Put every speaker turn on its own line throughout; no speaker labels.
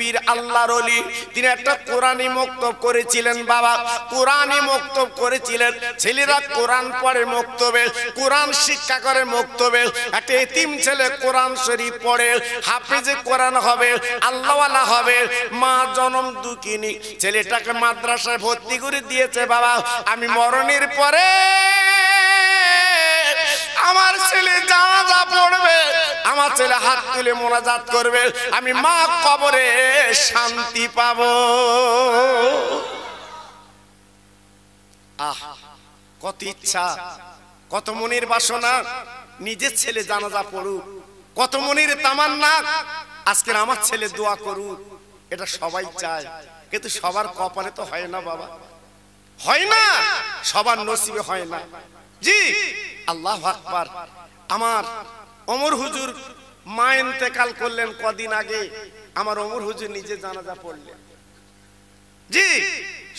পীর আল্লাহর ওলি তিনি একটা কোরআনী মক্তব করেছিলেন বাবা, কোরআনী মক্তব করেছিলেন। ছেলেরা কোরআন পড়ে মক্তবে, কোরআন শিক্ষা করে মক্তবে। একটা এতিম ছেলে কোরআন শরীফ পড়ে, হাফেজে কোরআন হবে, আল্লাহওয়ালা হবে। মা জনম দুঃখিনী ছেলেটাকে মাদ্রাসায় ভর্তি করে দিয়েছে বাবা। আমি মরণের পরে আমার ছেলে জানাজা পড়বে, আমার ছেলে হাত তুলে মোনাজাত করবে, আমি মা কবরে শান্তি পাবো। আহ, কত ইচ্ছা, কত মনের বাসনা নিজের ছেলে জানাজা পড়ুক, কত মনের তামান্না আজকে আমার ছেলে দোয়া করুক। এটা সবাই চায়, কিন্তু সবার কপালে তো হয় না বাবা, হয় না, সবার নসিবে হয় না। জি আল্লাহু আকবার। আমার ওমর হুজুর মা ইন্তেকাল করলেন কদিন আগে, আমার ওমর হুজুর নিজে জানাজা পড়লেন। জি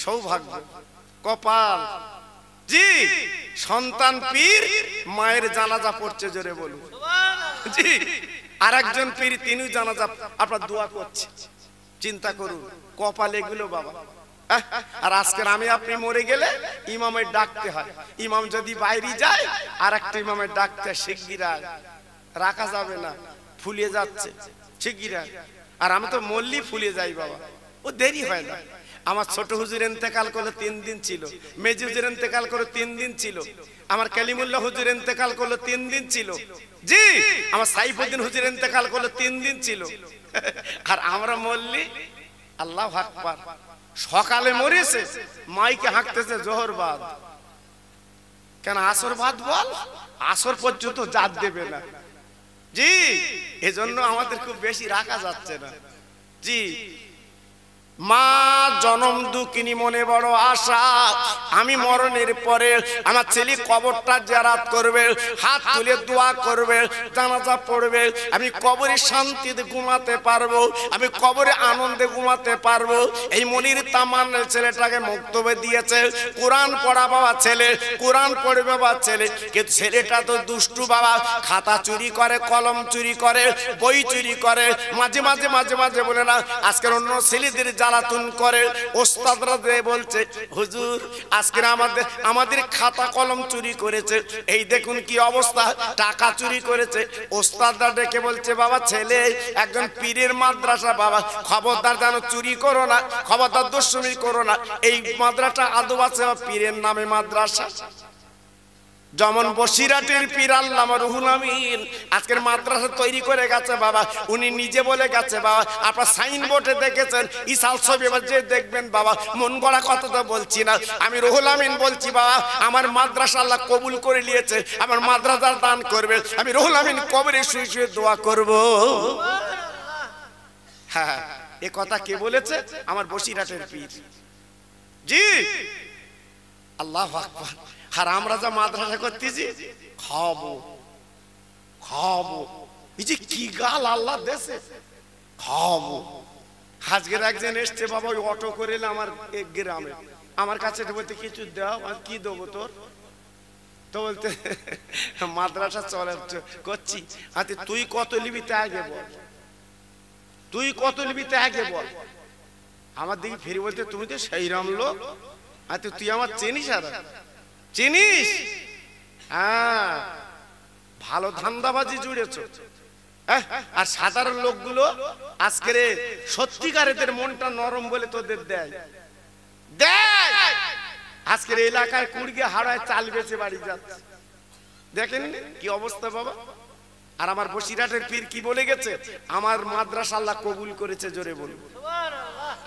সৌভাগ্য, কপাল। জি সন্তান পীর, মায়ের জানাজা পড়ছে, জোরে বলুন। জি আর একজন পীর তিনি জানাজা আপনার দোয়া করছে। চিন্তা করুন কপাল এগুলো বাবা। আর আজকের আমি আপনি মরে গেলে ইমামের ডাকতে হয়, ইমাম যদি বাইরে যায় আর একটা ইমামের ডাকতে হয়, শিগগিরা রাখা যাবে না, ফুলিয়ে যাচ্ছে শিগগিরা। আর আমি তো মল্লি ফুলিয়ে যাই বাবা, ও দেরি হয় না। আমার ছোট হুজুর ইন্তেকাল করলো 3 দিন ছিল, মেজি হুজুর ইন্তেকাল করলো 3 দিন ছিল, আমার কালিমুল্লাহ হুজুর ইন্তেকাল করলো 3 দিন ছিল। জি আমার সাইফুদ্দিন হুজুর ইন্তেকাল করলো 3 দিন ছিল। আর আমরা মল্লি আল্লাহু আকবার সকালে মরেছে, মাইকে হাঁকতেছে জোহর বাদ, কেন আসর বাদ বল, আসর পর্যন্ত জাত দেবে না। জি এজন্য আমাদের খুব বেশি রাখা যাচ্ছে না। জি মা জনম দুঃখিনী মনে বড় আশা, আমি মরণের পরে আমার ছেলে কবরটা জিয়ারত করবে, হাত তুলে দোয়া করবে, জানাজা পড়বে, আমি কবরে শান্তিতে ঘুমাতে পারবো, আমি কবরে আনন্দে ঘুমাতে পারবো। এই মনির তামান্নের ছেলেটাকে মক্তবে দিয়েছে, কোরআন পড়া বাবা ছেলে, কোরআন পড়ে বাবা ছেলে, কিন্তু ছেলেটা তো দুষ্টু বাবা, খাতা চুরি করে, কলম চুরি করে, বই চুরি করে, মাঝে মাঝে মাঝে মাঝে বলে না আজকের অন্য ছেলেদের জ্বালাতন করে। ওস্তাদরা বলছে হুজুর আজকে আমাদের খাতা কলম চুরি করেছে, এই দেখুন কি অবস্থা, টাকা চুরি করেছে। ওস্তাদরা ডেকে বলছে বাবা ছেলে একজন পীরের মাদ্রাসা বাবা, খবরদার যেন চুরি করো না, খবরদার দুষ্টুমি করো না। এই মাদ্রাসা আদব আছে পীরের নামে মাদ্রাসা। যেমন বসিরাটের পীর আল্লামা রুহুল আমিন আজকের মাদ্রাসা তৈরি করে গেছে বাবা, উনি নিজে বলে গেছে বাবা, আপনার সাইনবোর্ডে দেখেছেন ইসাল ছবি, এবার যে দেখবেন বাবা, মন গড়া কথা তো বলছি না, আমি রুহুল আমিন বলছি বাবা, আমার মাদ্রাসা আল্লাহ কবুল করে নিয়েছে, আমার মাদ্রাসার দান করবে, আমি রুহুল আমিন কবরে শুয়ে শুয়ে দোয়া করব। হ্যাঁ এ কথা কে বলেছে? আমার বসিরাটের পীর। জি আল্লাহু আকবার। আর আমরা যা মাদ্রাসা করতেছি খাবো খাবো, এই যে কি গাল আল্লাহ দেশে, খাবো। আজকের একজন এসছে বাবা, ওই অটো করে আমার এক গ্রামে, আমার কাছে বলতে কিছু দাও, আর কি দেবো তোর, তো বলতে মাদ্রাসা চলে করছি। আচ্ছা তুই কত নিবি তা আগে বল, তুই কত নিবি তা আগে বল। আমার দিকে ফিরে বলতে তুমি তো সেই রাম লোক, আচ্ছা তুই আমার চিনিস? আর চিনিস? হ্যাঁ ভালো ধান্দাবাজি জুড়েছ। আর সাধারণ লোকগুলো আজকের সত্যিকারের মনটা নরম বলে তোদের দেয় দেয়। আজকের এলাকায় কুড়িয়ে হারায় চাল বেচে বাড়ি যাচ্ছে, দেখেন কি অবস্থা বাবা। আর আমার বসিরাটের পীর কি বলে গেছে, আমার মাদ্রাসা আল্লাহ কবুল করেছে, জোরে বলুন।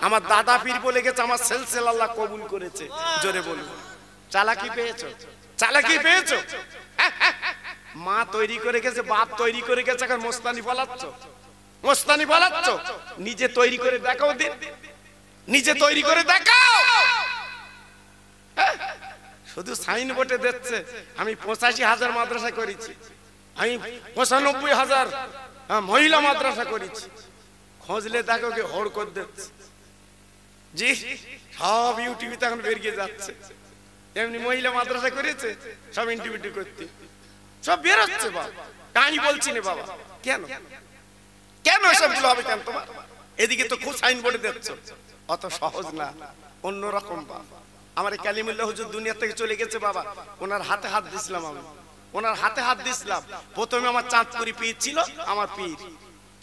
আমার দাদা পীর বলে গেছে আমার সিলসিলা আল্লাহ কবুল করেছে, জোরে বলুন। চালাকি পেয়েছো, চালাকি পেয়েছো। মা তৈরি করে গেছে, বাপ তৈরি করে গেছে, এখন মোস্তানি বলাচ্ছ, মোস্তানি বলাচ্ছ। নিজে তৈরি করে দেখাও দিন, নিজে তৈরি করে দেখাও। শুধু সাইনবোর্ডে দিচ্ছে আমি 85,000 মাদ্রাসা করেছি, আমি 95,000 মহিলা মাদ্রাসা করেছি, খোঁজলে দেখো কি হড় করে দিচ্ছে। জি সব ইউটিউবে এখন বেরিয়ে যাচ্ছে, এমনি মহিলা মাদ্রাসা করেছে সব ইন্টারভিউ করতে, সব বেরোচ্ছে বাবা। আমি বলছি না বাবা, কেন কেন এসবগুলো হবে কেন তোমার? এদিকে তো খুব সাইনবোর্ডে দেখছো, অত সহজ না, অন্যরকম বাবা। আমার কালিমুল্লাহ হুজুর দুনিয়া থেকে চলে গেছে বাবা, ওনার হাতে হাত দিছিলাম আমি, ওনার হাতে হাত দিছিলাম। প্রথমে আমার চাঁদপুরি পীর ছিল, আমার পীর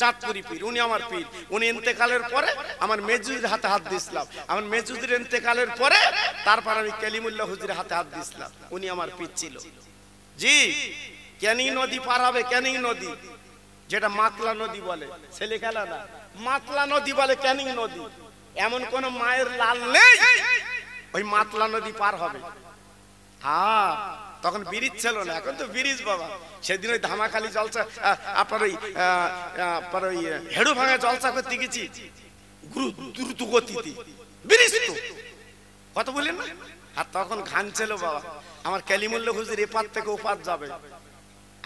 চাঁদপুরি পীর, উনি আমার পীর। উনি ইন্তেকালের পরে আমার মেজুদির হাতে হাত দিছিলাম, আমার মেজুদির ইন্তেকালের পরে তারপর আমি কালিমুল্লাহ হুজুরের হাতে হাত দিছিলাম, উনি আমার পীর ছিল। জি, ক্যানিং নদী পার হবে, ক্যানিং নদী, যেটা মাতলা নদী বলে, ছেলে খেলা না, মাতলা নদী বলে ক্যানিং নদী। এমন কোন মায়ের লাল নেই, ওই মাতলা নদী পার হবে। হ্যাঁ, তখন ব্রিজ ছিল না, এখন তো ব্রিজ বাবা। সেদিন ওই ধামাখালি জলসা, আপনার ওই হেড়ু ভাঙা জলসা করতে গেছি, দ্রুত গতিতে ব্রিজ তো কত বললেন না। আর তখন ঘান ছিল বাবা, আমার কালিমুল্লাহ হুজুর এপার থেকে ওপার যাবে,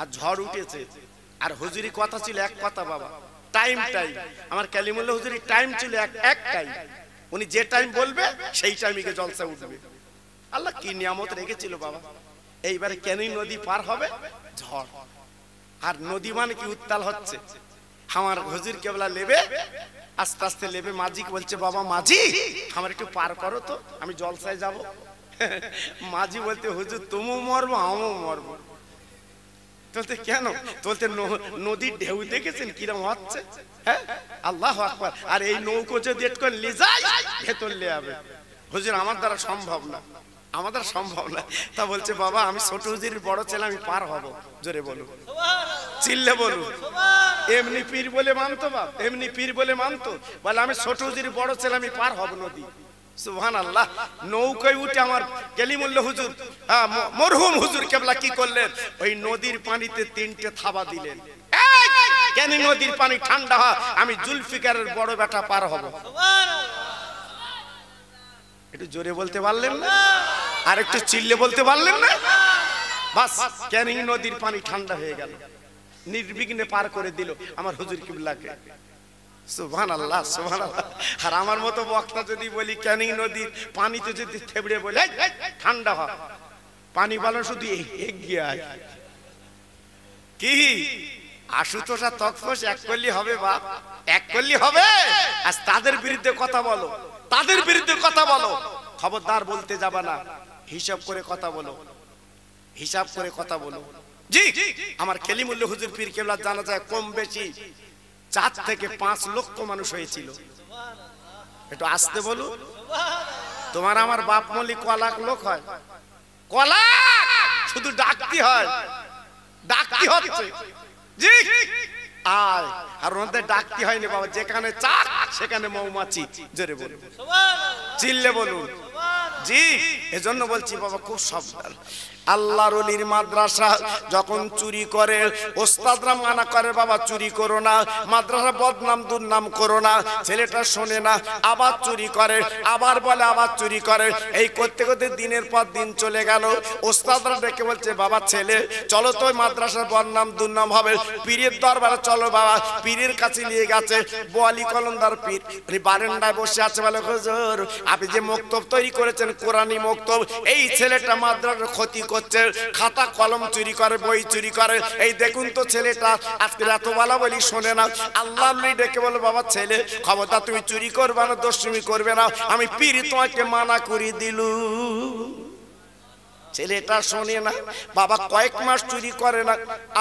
আর ঝড় উঠেছে, আর হুজুরি কথা ছিল এক কথা বাবা, টাইম টাইম। আমার কালিমুল্লাহ হুজুরি টাইম ছিল এক টাইম, উনি যে টাইম বলবে সেই টাইমে জলসা উঠবে। আল্লাহ কি নিয়ামত রেখেছিল বাবা। এইবারে ক্যানিং নদী পার হবে, ঝড়, আর নদী মানে কি উত্তাল হচ্ছে। আমার হুজুর কেবলা লেবে, আস্তে আস্তে লেবে, মাঝি বলছে বাবা মাঝি আমার একটু পার করো তো, আমি জলসায় যাব। মাঝি বলতে হুজুর তুমিও মরবো আমিও মরবো। বলতে কেন? বলতে নদীর ঢেউ দেখেছেন কিরম হচ্ছে, হ্যাঁ আল্লাহু আকবার। আর এই নৌকো যদি একটু লে যায় ভেতর লে যাবে। হুজুর আমার দ্বারা সম্ভব না, আমাদের সম্ভব না। তা বলছে বাবা আমি ছোট হুজুরের বড় ছেলে, আমি পার হব। জোরে বলুন, চিল্লে বলুন। এমনি পীর বলে মানতো বাপ, এমনি পীর বলে মানতো, বলে আমি ছোট হুজুরের বড় ছেলে, আমি পার হব নদী। সুবহানাল্লাহ। নৌকায় উঠে আমার কালিমুল্লাহ হুজুর, মরহুম হুজুর কেবলা কি করলেন, ওই নদীর পানিতে 3টে থাবা দিলেন। কেন নদীর পানি ঠান্ডা হয়, আমি জুলফিকারের বড় বেটা পার হব। একটু জোরে বলতে পারলেন না? আর একটু চিল্লে বলতে পারলেন না? বাস, ক্যানিং নদীর পানি ঠান্ডা হয়ে গেল, নির্বিঘ্নে পার করে দিল আমার হুজুর কিবলাকে। সুবহানাল্লাহ, সুবহানাল্লাহ। আর আমার মতো বক্তা যদি বলি ক্যানিং নদীর পানিতে যদি থেবড়ে বলে ঠান্ডা হয়, পানি বালো শুধু এগিয়ে আয়। কি আশুতোষা তৎফস এক করলি হবে বাপ, এক করলি হবে। আর তাদের বিরুদ্ধে কথা বলো, তাদের বিরুদ্ধে কথা বলো, খবরদার বলতে যাবা না, হিসাব করে কথা বলো, হিসাব করে কথা বলো। জি, আমার কালিমুল্লাহ হুজুর পীর কেবলা জানা যায় কম বেশি 4 থেকে 5 লক্ষ মানুষ হয়েছিল। একটু আসতে বলো। তোমার আমার বাপ মলি কলাক লোক হয়, কলাক শুধু ডাকতে হয়, ডাকতে হচ্ছে। জি, আয়। আর ওদের ডাকতে হয়নি বাবা, যেখানে চাক সেখানে মৌমাছি। জোরে বলুন, চিল্লে বলুন। জি, এজন্য বলছি বাবা খুব সাবধান। আল্লাহর ওলির মাদ্রাসা যখন চুরি করে, ওস্তাদরা মানা করে বাবা চুরি করো না, মাদ্রাসা বদনাম দুর্নাম করো না। ছেলেটা শোনে না, আবার চুরি করে, আবার বলে আবার চুরি করে। এই করতে করতে দিনের পর দিন চলে গেল। ওস্তাদরা ডেকে বলছে বাবা ছেলে চলো তো মাদ্রাসার বদনাম দুর্নাম হবে, পীরের দরবারে চলো বাবা। পীরের কাছে নিয়ে গেছে, বোয়ালি কলমদার পীর বারান্দায় বসে আছে, বলে হুজুর আপনি যে মক্তব তৈরি করেছেন কোরআনী মক্তব, এই ছেলেটা মাদ্রাসার ক্ষতি করছে, খাতা কলম চুরি করে, বই চুরি করে। এই দেখুন তো ছেলেটা আজকে এত বলা বলি শোনে না। আল্লাহ ডেকে বলো বাবা ছেলে খবরদার তুমি চুরি করবে না, দুষ্টুমি করবে না, আমি পীর তোমাকে মানা করে দিলু। ছেলেটা শোনে না বাবা, কয়েক মাস চুরি করে না,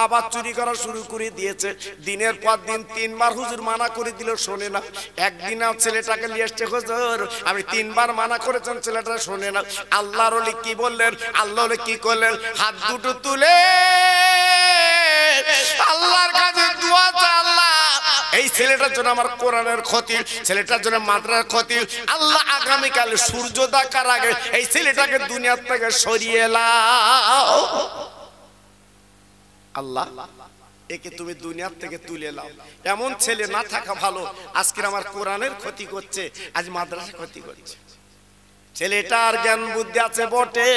আবার চুরি করা শুরু করে দিয়েছে। দিনের পর দিন 3 বার হুজুর মানা করে দিল, শোনে না। একদিন ছেলেটাকে নিয়ে এসছে, হুজুর আমি 3 বার মানা করেছেন, ছেলেটা শোনে না। আল্লাহর ওলি কি বললেন, আল্লাহ ওলি কি করলেন, হাত দুটো তুলে আল্লাহর কাছে দোয়া চাই, আল্লাহ এই ছেলেটার জন্য আমার কোরআনের ক্ষতি, ছেলেটার জন্য মাদ্রাসার ক্ষতি, আল্লাহ আগামীকাল সূর্য দেখার আগে এই ছেলেটাকে দুনিয়া থেকে সরিয়ে লাও। আল্লাহ একে তুমি দুনিয়া থেকে তুলে লাও। এমন ছেলে না থাকা ভালো, আজকে আমার কোরআনের ক্ষতি করছে, আজ মাদ্রাসা ক্ষতি করছে। ছেলেটার জ্ঞান বুদ্ধি আছে বটে,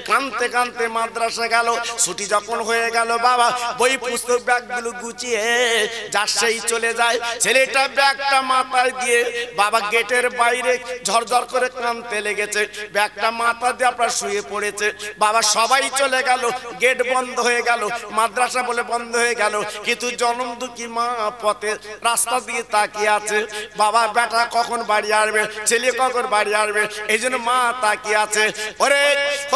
কানতে কানতে মাদ্রাসা গেল। ছুটি যখন হয়ে গেল বাবা বই পুস্তক ব্যাগগুলো গুছিয়ে যার সেই চলে যায়। ছেলেটা ব্যাগটা মাথায় দিয়ে বাবা গেটের বাইরে ঝরঝর করে কানতে লেগেছে। ব্যাগটা মাথা দিয়ে আপনার শুয়ে পড়েছে। বাবা সবাই চলে গেল, গেট বন্ধ হয়ে গেল, মাদ্রাসা বলে বন্ধ হয়ে গেল। কিন্তু জনম দুঃখী মা পথে রাস্তা দিয়ে তাকিয়ে আছে, বাবা বেটা কখন বাড়ি আসবে, ছেলে কখন বাড়ি আসবে, এই জন্য মা তাকিয়ে আছে। ওরে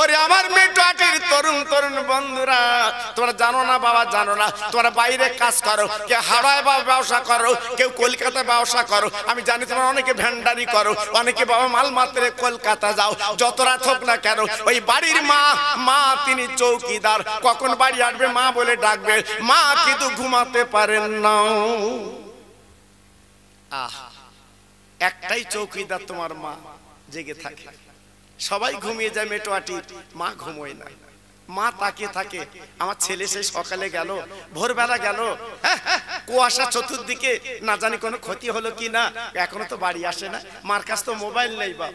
ওরে আমার মেটুয়াটির তরুণ তরুণ বন্ধুরা, তোমরা জানো না বাবা, জানো না, তোমরা বাইরে কাজ করো, কেউ হাওড়ায় ব্যবসা করো, কেউ কলকাতায় ব্যবসা করো, আমি জানি তোমরা অনেকে ভ্যান্ডারি করো, অনেকে বাবা মাল মাত্রে কলকাতা যাও। যত রাত হোক না কেন ওই বাড়ির মা তিনি চৌকিদার, কখন বাড়ি আসবে মা বলে ডাকবে, মা কিন্তু ঘুমাতে পারেন না। একটাই চৌকিদার তোমার মা জেগে থাকে, সবাই ঘুমিয়ে যায়, মেটোয়াটি মা ঘুমোয় না। মা তাকিয়ে থাকে, আমার ছেলে সেই সকালে গেল, ভোরবেলা গেল, কুয়াশা চতুর্দিকে, না জানি কোনো ক্ষতি হলো কি না, এখনো তো বাড়ি আসে না। মার কাছ তো মোবাইল নেই, বা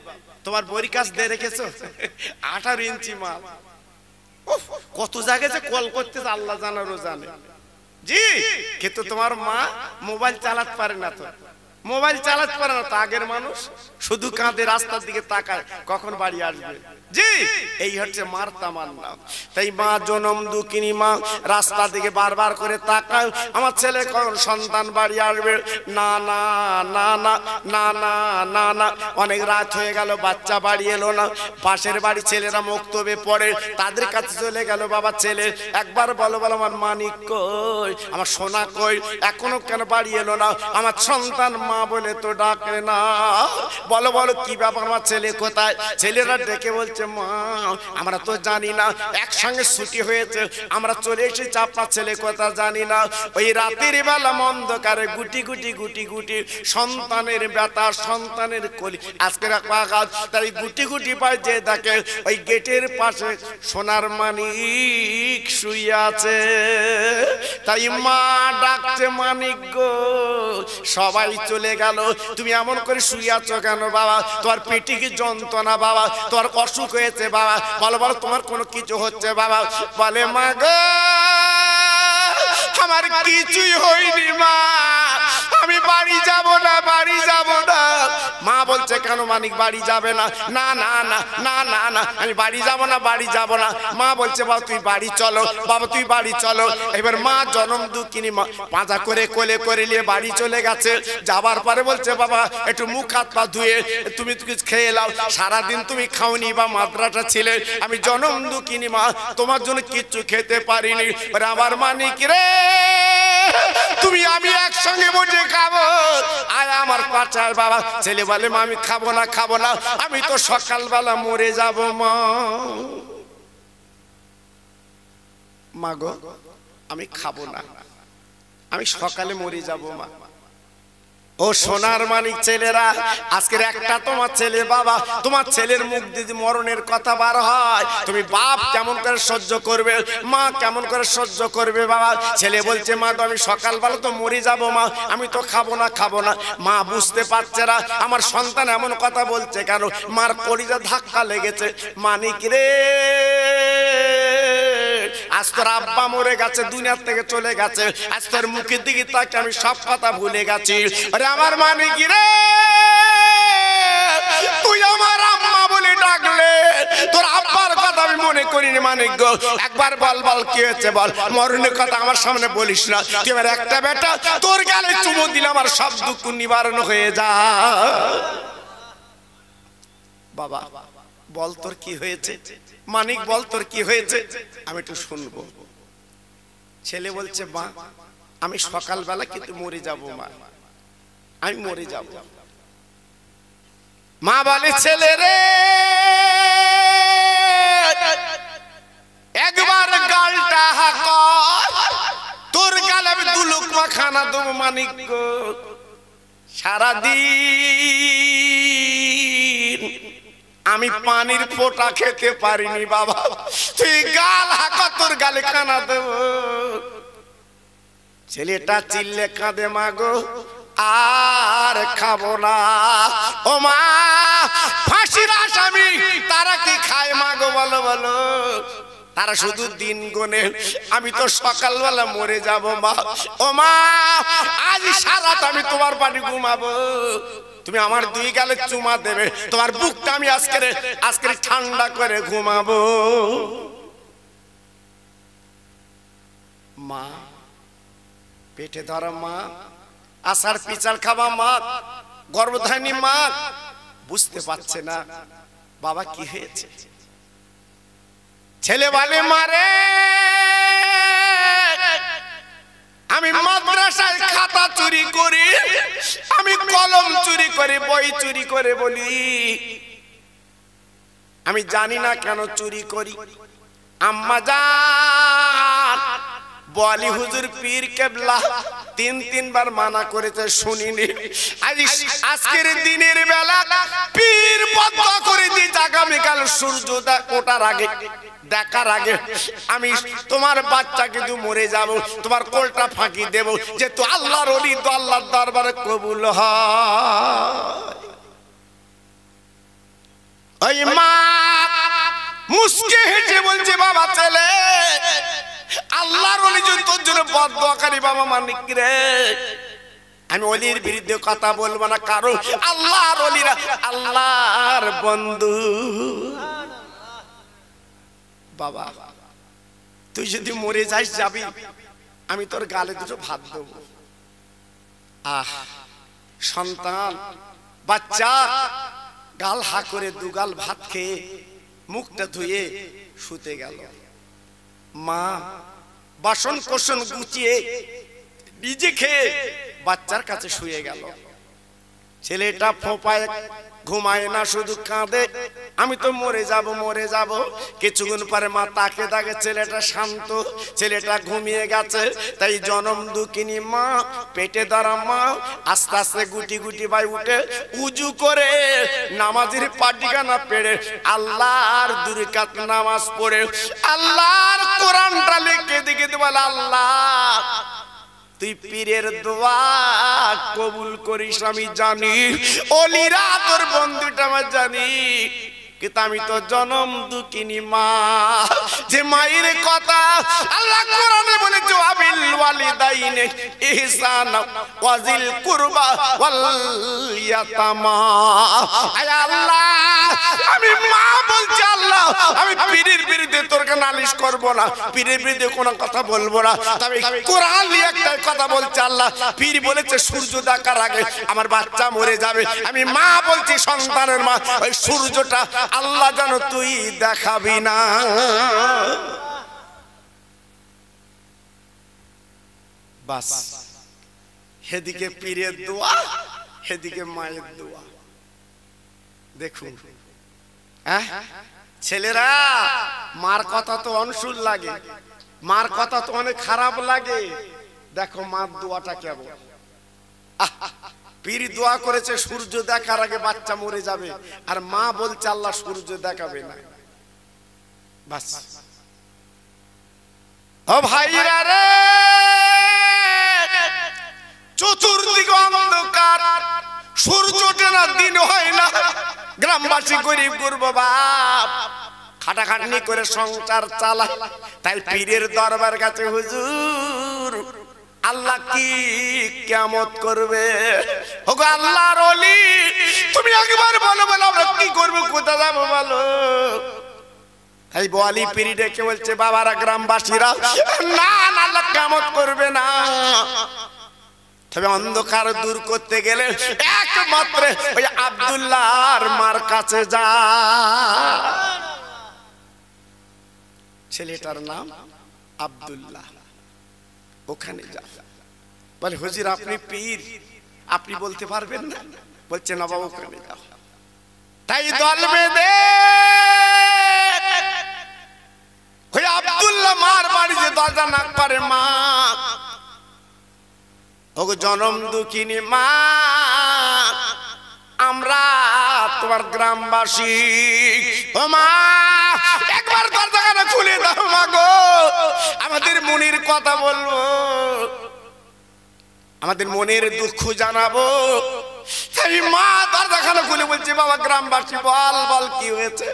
তোমার বড়ি কাছ দিয়ে রেখেছো 18 ইঞ্চি মা, কত জায়গায় যে কল করতে আল্লাহ জানারও জানে জি। কিন্তু তোমার মা মোবাইল চালাতে পারে না, তো মোবাইল চালাতে পারে না তো আগের মানুষ শুধু কাঁদে, রাস্তার দিকে তাকায় কখন বাড়ি আসবে জি। এই হচ্ছে মার তামান্না। তাই মা জনম দুঃখিনী মা রাস্তার দিকে বারবার করে তাকায়, আমার ছেলে কখন সন্তান বাড়ি আসবে, না না না না না না না না। অনেক রাত হয়ে গেল, বাচ্চা বাড়ি এলো না। পাশের বাড়ি ছেলেরা মক্তবে পড়ে, তাদের কাছে চলে গেল, বাবা ছেলে একবার বলো বলো আমার মানিক কই, আমার সোনা কই, এখনো কেন বাড়ি এলো না, আমার সন্তান মা বলে তো ডাকে না, বলো বলো কি ব্যাপার, আমার ছেলে কোথায়। ছেলেরা ডেকে বলছে মা আমরা তো জানি না, একসঙ্গে ছুটি হয়েছে আমরা চলে এসেছি, আপনার ছেলে কোথায় জানি না। ওই রাতের বেলা অন্ধকারে গুটি গুটি গুটি গুটি সন্তানের ব্যথা, সন্তানের কলি আজকের আঘাত, তাই গুটি গুটি পায় যে দেখে ওই গেটের পাশে সোনার মানিক শুয়ে আছে। তাই মা ডাকছে মানিক গো, সবাই চলে গেল, তুমি এমন করে শুয়ে আছো কেন বাবা, তোমার পেটে কি যন্ত্রণা বাবা, তোমার অসুখ হয়েছে বাবা, বলো বলো তোমার কোনো কিছু হচ্ছে বাবা। বলে মা গো আমার কিছুই হয়নি মা, আমি বাড়ি যাব না, বাড়ি যাব না। মা বলছে কেন মানিক বাড়ি যাবে না, না না না না না না আমি বাড়ি যাব না, বাড়ি যাব না। মা বলছে বাবা তুই বাড়ি চলো, বাবা তুই বাড়ি চলো। এবার মা জনম দুঃখিনী মা পাঁজা করে কোলে করে নিয়ে বাড়ি চলে গেছে। যাবার পরে বলছে বাবা একটু মুখ হাত পা ধুয়ে তুমি কিছু খেয়ে নাও, সারাদিন তুমি খাওনি বা মাদ্রাসা ছিলে, আমি জনম দুঃখিনী মা তোমার জন্য কিচ্ছু খেতে পারিনি। আমার মানিক রে তুমি আমি একসঙ্গে বসে খাবো, আয় আমার পাচার বাবা। ছেলে বলে মা আমি খাবো না, খাবো না, আমি তো সকালবেলা মরে যাব মা। মা গো আমি খাবো না, আমি সকালে মরে যাব মা। ও সোনার মানিক ছেলেরা, আজকের একটা তোমার ছেলে বাবা, তোমার ছেলের মুখ দিয়ে মরণের কথা বার হয়, তুমি বাপ কেমন করে সহ্য করবে, মা কেমন করে সহ্য করবে বাবা। ছেলে বলছে মা গো আমি সকালবেলা তো মরে যাব মা, আমি তো খাবো না, খাবো না। মা বুঝতে পারছে না আমার সন্তান এমন কথা বলছে কেন, মার কলিজা ধাক্কা লেগেছে। মানিক রে আজ তোর আব্বা মরে গেছে, দুনিয়ার থেকে চলে গেছে, আজ তোর মুখের দিকে তাকে আমি সব কথা ভুলে গেছি। আরে আমার মানিক রে তুই আমার আম্মা বলে ডাকলে তোর আব্বার কথা আমি মনে করিনি মানিক গো। একবার বল বল কি হয়েছে বল, মরণের কথা আমার সামনে বলিস না, তুই আমার একটা বেটা, তোর গালে চুমো দিলে আমার সব দুঃখ নিবারণ হয়ে যা। বাবা বল তোর কি হয়েছে, মানিক বল তোর কি হয়েছে, আমি একটু শুনবো। ছেলে বলছে মা আমি সকালবেলা কিন্তু মরে যাব মা, আমি মরে যাব। মা বলে ছেলে রে একবার গালটা হাকর, তোর গালে আমি দু লোকমা খানা দেবো মানিক গো। সারাদিন আমি পানির ফোঁটা খেতে পারিনি বাবা, তুই গাল হাকা তোর গালে খানা দেব। ছেলেটা চিল্লে কাঁদে মা গো আর খাবো না। ও মা ফাঁসির আসামি গো বলো বলো, তারা শুধু দিন গোনে, আমি তো সকালবেলা মরে যাব মা। ও মা, আজ সারা রাত আমি তোমার বাড়ি ঘুমাবো, তুমি আমার দুই গালে চুমা দেবে, তোমার বুকটা আমি আজকে ঠান্ডা করে ঘুমাবো। মা, পেটে ধরা মা, আষাঢ় পিচার খাওয়া মা, গর্ভধারিণী মা বুঝতে পারছে না বাবা কি হয়েছে। ছেলে বলে মারে, আমি মাদ্রাসায় খাতা চুরি করি, আমি কলম চুরি করে, বই চুরি করে বলি, আমি জানি না কেন চুরি করি। আম্মা জান বলি হুজুর পীর কেবলা তিনবার মানা করেছে, শুনিনি। আজকের দিনের বেলা পীর বন্ধ করে দিয়েছে, আগামীকাল সূর্য ওঠার আগে, দেখার আগে আমি তোমার বাচ্চা কিন্তু মরে যাব, তোমার কোলটা ফাঁকি দেব, যে তো আল্লাহর ওলি, তো আল্লাহর দরবারে কবুল হয়। ওই মা মুস্কে হেসে বলছে, বাবা ছেলে, আল্লাহর ওলি যদি তোর জন্য বদদোয়াকারী বাবা মানিক রে, আমি ওলির বিরুদ্ধে কথা বলবো না, কারণ আল্লাহর ওলিরা আল্লাহর বন্ধু। বাবা তুই যদি মরে যাস যাবি, আমি তোর গালে দুটো ভাত দেবো। আহ, সন্তান বাচ্চা গাল হা করে দুগাল ভাত খেয়ে মুখটা ধুয়ে শুতে গেল। মা বাসন কোসন গুছিয়ে নিজে খেয়ে বাচ্চার কাছে শুয়ে গেল। ছেলেটা ফোঁপায়, ঘুমায় না, শুধু কাঁদে, আমি তো মরে যাব মরে যাব। কিছুক্ষণ পরে মা তাকে তাকে, ছেলেটা শান্ত, ছেলেটা ঘুমিয়ে গেছে। তাই জনম দুঃখিনী মা, পেটে ধরা মা আস্তে আস্তে গুটি গুটি ভাই উঠে উজু করে নামাজের পাটিখানা পেড়ে আল্লাহর 2 রাকাত নামাজ পড়ে আল্লাহর কোরআনটা লিখে দিকে বলে, আল্লাহ তুই পীরের দোয়া কবুল করিস আমি জানি, ওলিরা তোর বন্ধুটা আমার জানি, কিন্তু আমি তো জনম দুঃখিনী মা। যে মায়ের কথা আল্লাহ কোরআনে বলেছে, ওয়াবিল ওয়ালিদাইনি ইহসানা ওয়াজিল কুরবা ওয়াল ইয়াতামা। আয় আল্লাহ, আমি মা বলছি, আল্লাহ আমি পীরের বিরুদ্ধে তোর নালিশ করব না, পীরের বিরুদ্ধে কোনো কথা বলবো না, তবে কোরআন নিয়ে একটা কথা বলছে, আল্লাহ পীর বলেছে সূর্য দেখার আগে আমার বাচ্চা মরে যাবে, আমি মা বলছি সন্তানের মা, ওই সূর্যটা আল্লাহ জানো তুই দেখাবি না। বাস, হেদিকে পীরের দোয়া, হেদিকে মায়ের দোয়া। দেখুন ছেলেরা, মার কথা তো অনসুল লাগে, মার কথা তো অনেক খারাপ লাগে। দেখো মার দোয়াটা কেমন। পীর দোয়া করেছে সূর্য দেখার আগে বাচ্চা মরে যাবে, আর মা বলছে আল্লাহ সূর্য দেখাবে না। বাস, ও ভাইরা রে, চতুর্দিকে অন্ধকার, সূর্য ওঠে না, দিন হয় না, গ্রামবাসী গরিব গুরবা বাপ খাটাখাটনি করে সংসার চালায়। তাই পীরের দরবার কাছে, হুজুর আল্লাহ কি কিয়ামত করবে? ওগো আল্লাহর ওলি, তুমি একবার বলো, বলো আমরা কি করব, কোথায় যাবো বলো। তাই বলি পীর ডেকে বলছে, বাবারা গ্রামবাসীরা, না না আল্লাহ কিয়ামত করবে না, তবে অন্ধকার দূর করতে গেলে একমাত্র ওই আব্দুল্লাহর মার কাছে যা। ছেলেটার নাম আব্দুল্লাহ, ওখানে যা। বলে হুজুর আপনি পীর, আপনি বলতে পারবেন না? বলছে না বাবা ওখানে যাও। তাই দল বেঁধে ওই আব্দুল্লাহ মার বাড়ি যে দরজা নাক পারে, মা ওগো জনম দুঃখিনী মা, আমরা তোমার গ্রামবাসী, ও মা একবার দরজাখানা খুলে দাও মা গো, আমাদের মনের কথা বলবো, আমাদের মনের দুঃখ জানাবো। তাই মা দরজাখানা খুলে বলছে, বাবা গ্রামবাসী বল বল কি হয়েছে?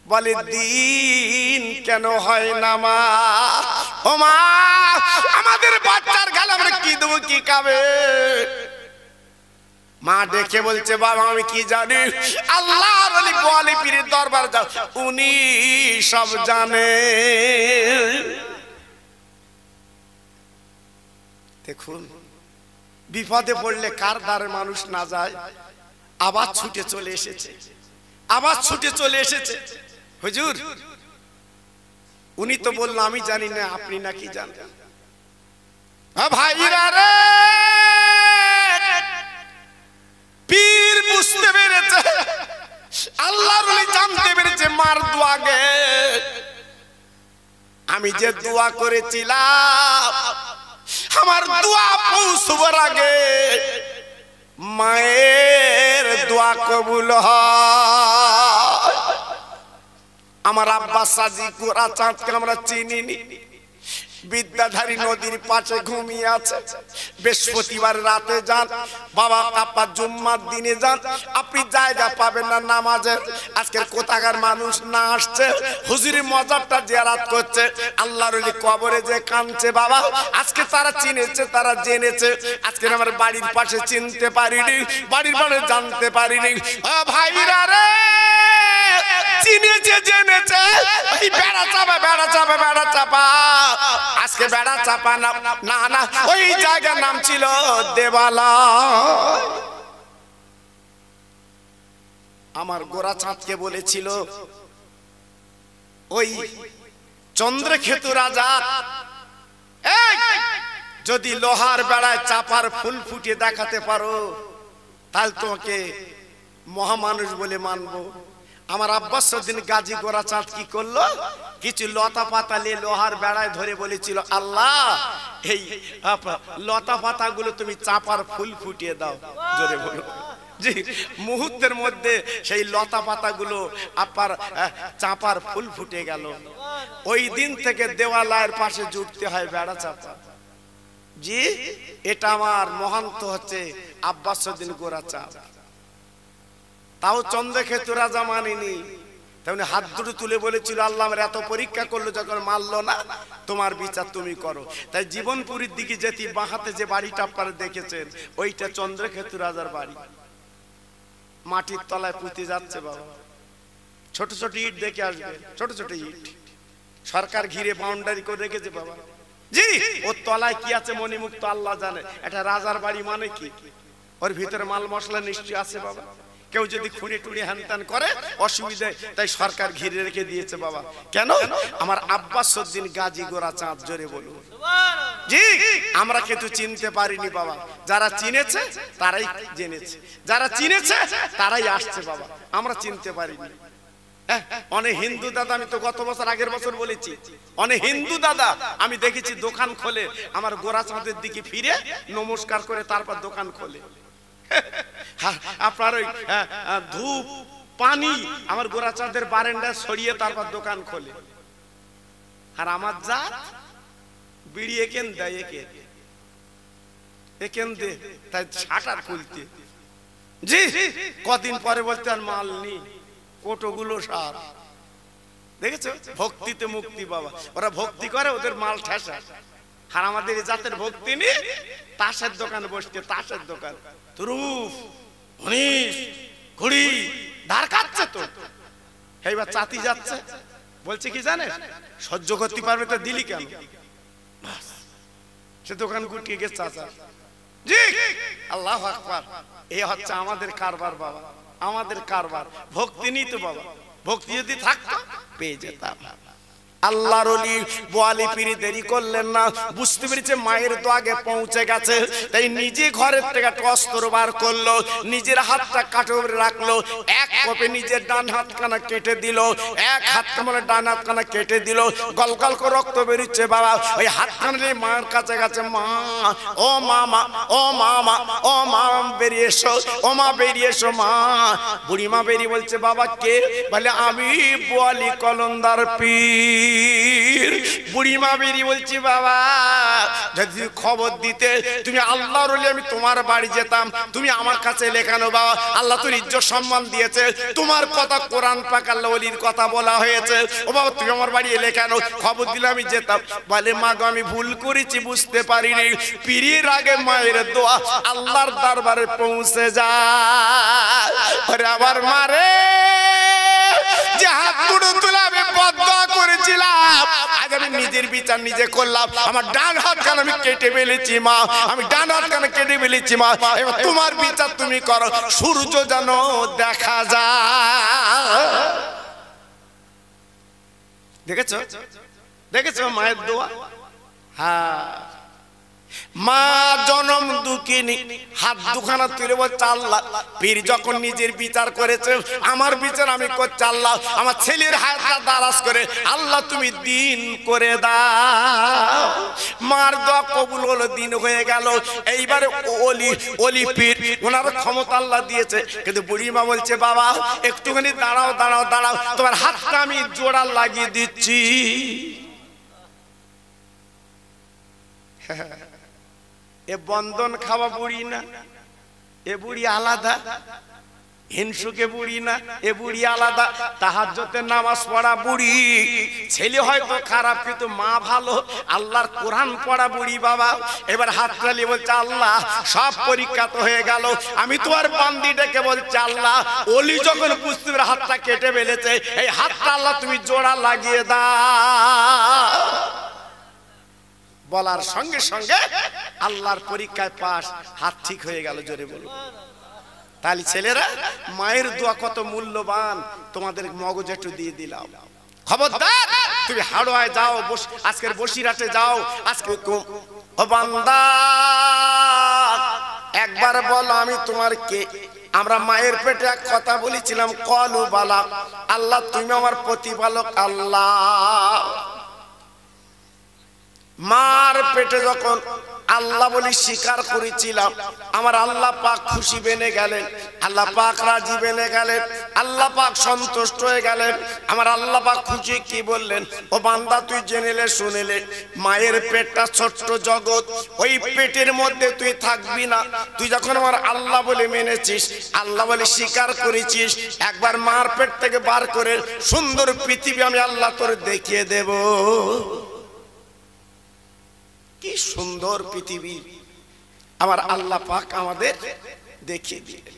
বলে দিন কেন হয় না মা? ও মা, আমাদের বাচ্চার গালে আমরা কি দেবো, কি খাবে? মা ডেকে বলছে বাবা আমি কি জানি, আল্লাহর ওলি বোয়ালি পীরের দরবার যাও, উনি সব জানে। দেখুন বিপদে পড়লে কার দ্বারে মানুষ না যায়। আবার ছুটে চলে এসেছে, আবার ছুটে চলে এসেছে। হুজুর উনি তো বললো আমি জানি না, আপনি নাকি জানেন। ভাইরা রে, পীর বুঝতে পেরেছে, আল্লাহর ওলি জানতে পেরেছে মার দোয়াগে আমি যে দোয়া করেছিলাম, আমার দোয়া পৌঁছবার আগে মায়ের দোয়া কবুল হয়। আমার আব্বাস সাজি গোরা চাঁদকে আমরা চিনিনি, বিদ্যাধারী নদীর পাশে ঘুমিয়ে আছে। বৃহস্পতিবার রাতে যান বাবা, আপা জুম্মার দিনে যান, আপনি জায়গা পাবেন না নামাজের। আজকের কোথাকার মানুষ না আসছে, হুজুরি মজারটা জিয়ারাত করছে, আল্লাহর ওলি কবরে যে কাঁদছে বাবা। আজকে তারা চিনেছে, তারা জেনেছে। আজকে আমার বাড়ির পাশে চিনতে পারিনি, বাড়ির পাশে জানতে পারিনি। ভাইরা রে, চিনেছে জেনেছে, ওই বেড়া চাপা, বেড়া চাপা, বেড়া চাপা। আজকে বেড়া চাপা না, না না, ওই জায়গার নাম ছিল দেবালা। আমার গোরা চাঁদকে বলেছিল ওই চন্দ্রকেতু রাজা, যদি লোহার বেড়ায় চাপার ফুল ফুটিয়ে দেখাতে পারো তাহলে তোমাকে মহামানুষ বলে মানবো। আমার আব্বাস উদ্দিন গাজী গোরা চাঁদ কি করলো, কিছু লতা পাতা নিয়ে লোহার বেড়ায় ধরে বলেছিল আল্লাহ এই লতা পাতা গুলো তুমি চাপার ফুল ফুটিয়ে দাও। জোরে বলো। জি, মুহূর্তের মধ্যে সেই লতা পাতা গুলো আপনার চাপার ফুল ফুটে গেল। ওই দিন থেকে দেওয়ালয়ের পাশে জুটতে হয় বেড়া চাপা। জি, এটা আমার মহান্ত হচ্ছে আব্বাস উদ্দিন গোরা চাঁদ। তাও চন্দ্রকেতু রাজা মানেনি, তেমনি হাত দুটো তুলে বলেছিল আল্লাহ আমার এত পরীক্ষা করলো, যখন মানলো না তোমার বিচার তুমি করো। তাই জীবনপুরীর দিকে যেতে বাঁহাতে যে বাড়িটা আপনারা দেখেছেন ওইটা চন্দ্রকেতু রাজার বাড়ি। মাটির তলায় পুঁতে যাচ্ছে বাবা, ছোট ছোট ইট দেখে আসবে, ছোট ছোট ইট সরকার ঘিরে বাউন্ডারি করে রেখেছে বাবা। জি, ওর তলায় কি আছে মণিমুক্ত আল্লাহ জানে। এটা রাজার বাড়ি মানে কি, ওর ভিতরে মাল মশলা নিশ্চয়ই আছে বাবা। কেউ যদি খুঁড়ে টুড়ে হ্যান করে অসুবিধা, তাই সরকার ঘিরে রেখে দিয়েছে বাবা। কেন? আমার আব্বাস উদ্দিন গাজী গোরা চাঁদ। জোরে বলুন। জি, আমরা কিন্তু চিনতে পারিনি বাবা, যারা চিনেছে তারাই জেনেছে, যারা চিনেছে তারাই আসছে বাবা, আমরা চিনতে পারিনি। অনেক হিন্দু দাদা, আমি তো গত বছর আগের বছর বলেছি, অনেক হিন্দু দাদা আমি দেখেছি দোকান খোলে, আমার গোরা চাঁদের দিকে ফিরে নমস্কার করে তারপর দোকান খোলে। আপনার ওই ধূপ পানি আমার গোরা চাঁদের বারান্দা ছড়িয়ে তারপর দোকান খোলে। আর আমার জাত বিড়ি একেন দেয়, একেন দে, তাই শাটার খুলতে। জি, কদিন পরে বলতে আর মাল নি, কোটোগুলো সার। দেখেছো, ভক্তিতে মুক্তি বাবা। ওরা ভক্তি করে, ওদের মাল ঠেসা। আর আমাদের জাতের ভক্তি নেই, তাসের দোকানে বসতে, তাসের দোকান তুরুফ উনিশ ঘুড়ি ধার খাচ্ছে তো। এইবার চাতি যাচ্ছে, বলছে কি জানে, সহ্য করতে পারবে তো দিলি কেন? সে দোকান গুটিয়ে গেছে চাচা। জি, আল্লাহু আকবার। এই হচ্ছে আমাদের কারবার বাবা, আমাদের কারবার। ভক্তি নেই তো বাবা, ভক্তি যদি থাকতো পেয়ে যেতাম। আল্লাহর ওলি বোয়ালি পীর দেরি করলেন না, বুঝতে পেরেছে মায়ের তো আগে পৌঁছে গেছে, তাই নিজে ঘরের থেকে অস্ত্র বার করলো, নিজের হাতটা কাটে রাখলো, এক কোপে নিজের ডান হাতখানা কেটে দিল, এক হাতটা মানে ডান হাতখানা কেটে দিল, গল গল করে রক্ত বেরিয়েছে বাবা। ওই হাতখানা নিয়ে মায়ের কাছে গেছে, মা ও মামা, ও মামা, ও মা বেরিয়ে এসো, ও মা বেরিয়ে এসো মা। বুড়িমা বেরিয়ে বলছে বাবা কে? বলে আমি বোয়ালি কলন্দার পীর। বুড়িমা বেরিয়ে বলছি বাবা যদি খবর দিতে তুমি আল্লাহর ওলি, আমি তোমার বাড়ি যেতাম, তুমি আমার কাছে লেখানো বাবা। আল্লাহ তোর ইজ্জত সম্মান দিয়েছে, তোমার কথা কোরআন পাক আল্লাহ ওলির কথা বলা হয়েছে। ও বাবা তুমি আমার বাড়ি এলে কেন? খবর দিলে আমি যেতাম। বলে মা গো আমি ভুল করেছি, বুঝতে পারিনি। পীরের আগে মায়ের দোয়া আল্লাহর দরবারে পৌঁছে যায়। আরে আমার মারে যে হাত তুলে আমি বদদোয়া করেছিলাম, আজ আমি নিজের বিচার নিজে করলাম। আমার ডান হাত কান আমি কেটে ফেলেছি মা, আমি ডান হাত কান কেটে ফেলেছি মা। এবার তোমার বিচার তুমি করো, সূর্য যেন দেখা যায়। দেখেছো দেখেছো মায়ের দোয়া? হ্যাঁ, মা জনম দুঃখিনী, হাত দুখানা তুলে বলছে আল্লাহ। পীর যখন নিজের বিচার করেছে, আমার বিচার আমি করছি আল্লাহ। আমার ছেলের হাতটা দারাজ করে আল্লাহ তুমি দিন করে দাও। মার দোয়া কবুল হলো, দিন হয়ে গেল। এইবারে ওলি পীর ওনার ক্ষমতা আল্লাহ দিয়েছে, কিন্তু বুড়ি মা বলছে বাবা একটুখানি দাঁড়াও দাঁড়াও দাঁড়াও, তোমার হাতটা আমি জোড়া লাগিয়ে দিচ্ছি। এ বন্ধন খাওয়া বুড়ি না, এ বুড়ি আলাদা। হিংসুকে বুড়ি না, এ বুড়ি আলাদা। তাহাজ্জুদের নামাজ পড়া বুড়ি, ছেলে হয়তো খারাপ কিন্তু মা ভালো, আল্লাহর কোরআন পড়া বুড়ি বাবা। এবার হাত তুলে বলছে আল্লাহ সব পরীক্ষা তো হয়ে গেল, আমি তোমার বান্দি ডেকে বলছি আল্লাহ ওলি যখন বুঝতে পারে হাতটা কেটে ফেলেছে, এই হাতটা আল্লাহ তুমি জোড়া লাগিয়ে দাও। বলার সঙ্গে সঙ্গে আল্লাহর পরীক্ষায় পাস, হাত ঠিক হয়ে গেল। জোরে বলুন। তাহলে ছেলেরা মায়ের দোয়া কত মূল্যবান, তোমাদের মগজ একটু দিয়ে দিলাম। খবরদার তুমি হাড়োয়ায় যাও, আজকের বসিরহাটে যাও, আজকে ও বান্দা একবার বলো আমি তোমার কে? আমরা মায়ের পেটে এক কথা বলেছিলাম, কলু বালা, আল্লাহ তুমি আমার প্রতিপালক আল্লাহ। মার পেটে যখন আল্লাহ বলি স্বীকার করেছিলাম, আমার আল্লাহ পাক খুশি বেনে গেলেন, আল্লাহ পাক রাজি বেনে গেলেন, আল্লাহ পাক সন্তুষ্ট হয়ে গেলেন। আমার আল্লাহ পাক খুশি কি বললেন, ও বান্দা তুই জেনেলে শুনেলে, মায়ের পেটটা ছোট্ট জগৎ, ওই পেটের মধ্যে তুই থাকবি না। তুই যখন আমার আল্লাহ বলে মেনেছিস, আল্লাহ বলে স্বীকার করেছিস, একবার মার পেট থেকে বার করে সুন্দর পৃথিবী আমি আল্লাহ তোর দেখিয়ে দেব। কি সুন্দর পৃথিবী আমার আল্লাহ পাক আমাদের দেখিয়ে দিলেন।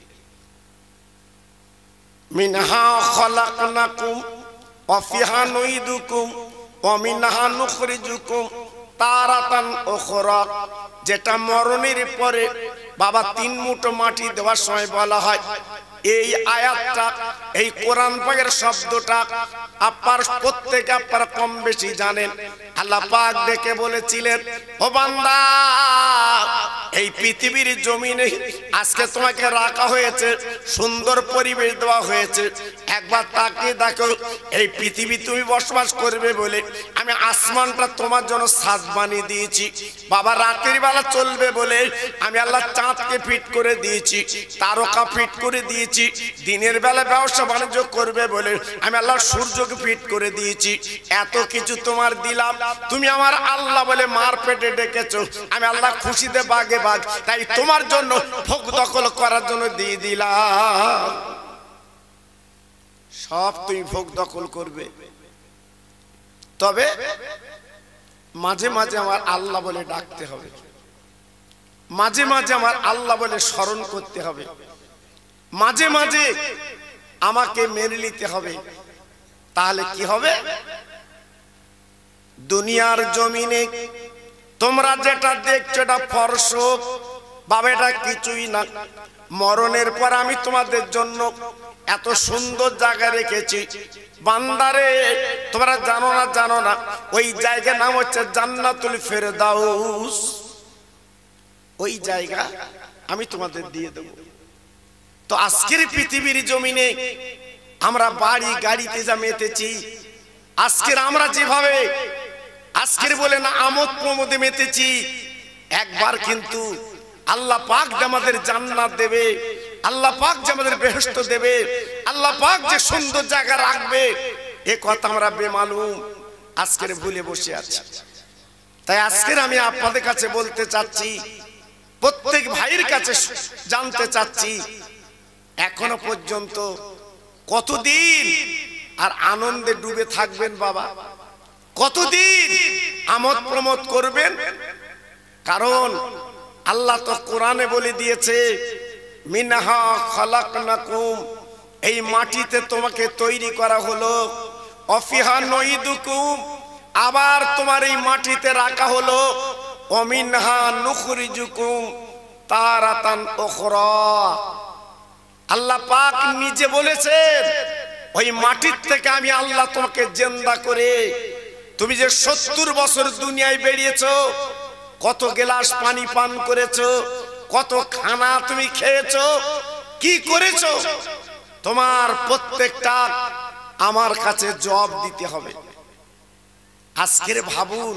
মিনহা খলাকনাকুম ওয়া ফিহা নুইদুকুম ওয়া মিনহা নুখরিজুকুম তারাতান উখরা। যেটা মরণের পরে বাবা 3 মুঠো মাটি দেওয়ার সময় বলা হয়, এই আয়াতটা, এই কোরআন পাকের শব্দটা আপনার প্রত্যেকে আপনারা কম বেশি জানেন। আল্লাহ পাক ডেকে বলেছিলেন, ও বান্দা এই পৃথিবীর জমিনে আজকে তোমাকে রাখা হয়েছে, সুন্দর পরিবেশ দেওয়া হয়েছে। একবার তাকিয়ে দেখো, এই পৃথিবী তুমি বসবাস করবে বলে আমি আসমানটা তোমার জন্য ছাদ বানিয়ে দিয়েছি। বাবা রাতের বেলা চলবে বলে আমি আল্লাহ চাঁদকে ফিট করে দিয়েছি, তারকা ফিট করে দিয়েছি। দিনের বেলা ব্যবসা বাণিজ্য করবে বলে আমি আল্লাহ সূর্যকে ফিট করে দিয়েছি। এত কিছু তোমার দিলাম, তুমি আমার আল্লাহ বলে মার পেটে ডেকেছো, আমি আল্লাহ খুশিতে বাগে বাগ, তাই তোমার জন্য ভোগ দখল করার জন্য দিয়ে দিলাম। সব তুমি ভোগ দখল করবে, তবে মাঝে মাঝে আমার আল্লাহ বলে ডাকতে হবে, মাঝে মাঝে আমার আল্লাহ বলে স্মরণ করতে হবে, মাঝে মাঝে আমাকে মেনে নিতে হবে। তাহলে কি হবে? দুনিয়ার জমিনে তোমরা যেটা দেখছো এটা ফরস বাবা, এটা কিছুই না। মরণের পর আমি তোমাদের জন্য এত সুন্দর জায়গা রেখেছি বান্দারে, তোমরা জানো না জানো না, ওই জায়গার নাম হচ্ছে জান্নাতুল ফেরদাউস। ওই জায়গা আমি তোমাদের দিয়ে দেব। তো আজকের পৃথিবীর জমিনে আমরা বাড়ি গাড়িতে যা মেতেছি, আজকের আমরা যেভাবে আজকের বলে না আমোদ প্রমোদে মেতেছি, একবার কিন্তু আল্লাহ পাক যে আমাদের জান্নাত দেবে, আল্লাহ পাক যে আমাদের বেহেশত দেবে, আল্লাহ পাক যে সুন্দর জায়গা রাখবে, এ কথা আমরা বেমালুম আজকের ভুলে বসে আছি। তাই আজকের আমি আপনাদের কাছে বলতে চাচ্ছি, প্রত্যেক ভাইয়ের কাছে জানতে চাচ্ছি, এখনো পর্যন্ত কতদিন আর আনন্দে ডুবে থাকবেন বাবা? কতদিন আমোদ প্রমোদ করবেন? কারণ আল্লাহ তো কোরআনে বলে দিয়েছে, মিনহা খালাকনাকুম, এই মাটিতে তোমাকে তৈরি করা হলো, অফিহা নুইদুকুম, আবার তোমার এই মাটিতে রাখা হলো, অমিনহা নুখরিজুকুম তারাতান উখরা। আল্লাহ পাক নিজে বলেছেন, ওই মাটির থেকে আমি আল্লাহ তোমাকে জিন্দা করে, তুমি যে 70 বছর দুনিয়ায় বেরিয়েছো, কত গ্লাস পানি পান করেছো, কত খানা তুমি খেয়েছো, কি করেছো, তোমার প্রত্যেকটা আমার কাছে জবাব দিতে হবে। আজকের ভাবুন,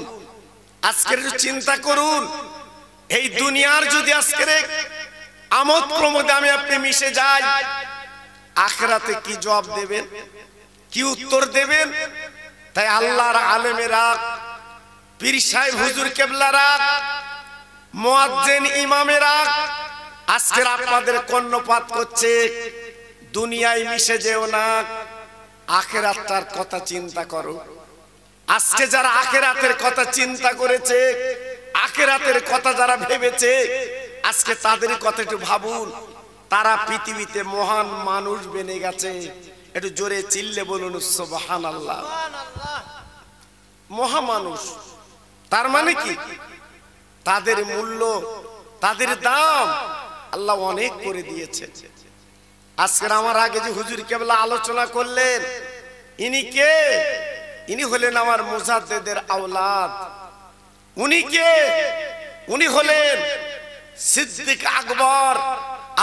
আজকের চিন্তা করুন, এই দুনিয়ার যদি আজকের আমোদ প্রমোদে আমি আপনি মিশে যাই, আখিরাতে কি জবাব দেবেন, কি উত্তর দেবেন? তাই আল্লাহর আলেমেরা, পীর সাহেব হুজুর কেবলারা, মুয়াজ্জিন ইমামেরা আজকের আপনাদের কর্ণপাত করছে, দুনিয়ায় মিশে যেও না, আখিরাতটার কথা চিন্তা করো। আজকে যারা আখিরাতের কথা চিন্তা করেছে, আখিরাতের কথা যারা ভেবেছে, আজকে তাদের কথা একটু ভাবুন। তারা পৃথিবীতে মহান মানুষ বেনে গেছে। একটু জোরে চিল্লে বলুন সুবহানাল্লাহ। মহামানুষ তার মানে কি? তাদের মূল্য, তাদের দাম আল্লাহ অনেক করে দিয়েছে। আজকের আমার আগে যে হুজুর কেবলা আলোচনা করলেন, ইনি কে? ইনি হলেন আমার মুজাদ্দেদের আওলাদ। উনি কে? উনি হলেন সিদ্দিক আকবর,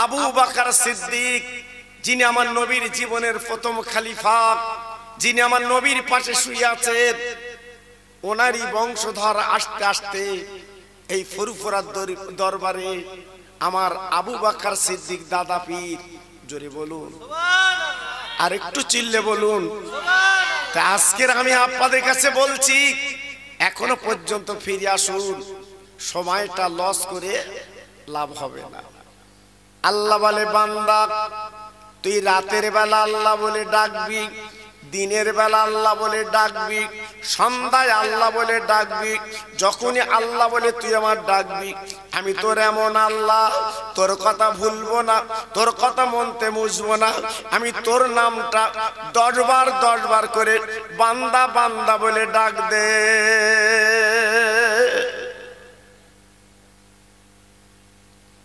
আবু বকর সিদ্দিক, যিনি আমার নবীর জীবনের প্রথম খলিফা, যিনি আমার নবীর পাশে শুয়ে আছেন। ওনারই বংশধর আস্তে আস্তে এই ফুরফুরার দরবারে আমার আবু বকর সিদ্দিক দাদা পীর। জোরে বলুন, আর একটু চিল্লে বলুন। তা আজকের আমি আপনাদের কাছে বলছি, এখনো পর্যন্ত ফিরে আসুন, সময়টা লস করে লাভ হবে না। আল্লাহ বলে, বান্দা তুই রাতের বেলা আল্লাহ বলে ডাকবি, দিনের বেলা আল্লাহ বলে ডাকবি, সন্ধ্যায় আল্লাহ বলে ডাকবি। যখনই আল্লাহ বলে তুই আমার ডাকবি, আমি তোর এমন আল্লাহ, তোর কথা ভুলবো না, তোর কথা মনতে মুছবো না। আমি তোর নামটা 10 বার করে বান্দা বান্দা বলে ডাক দে।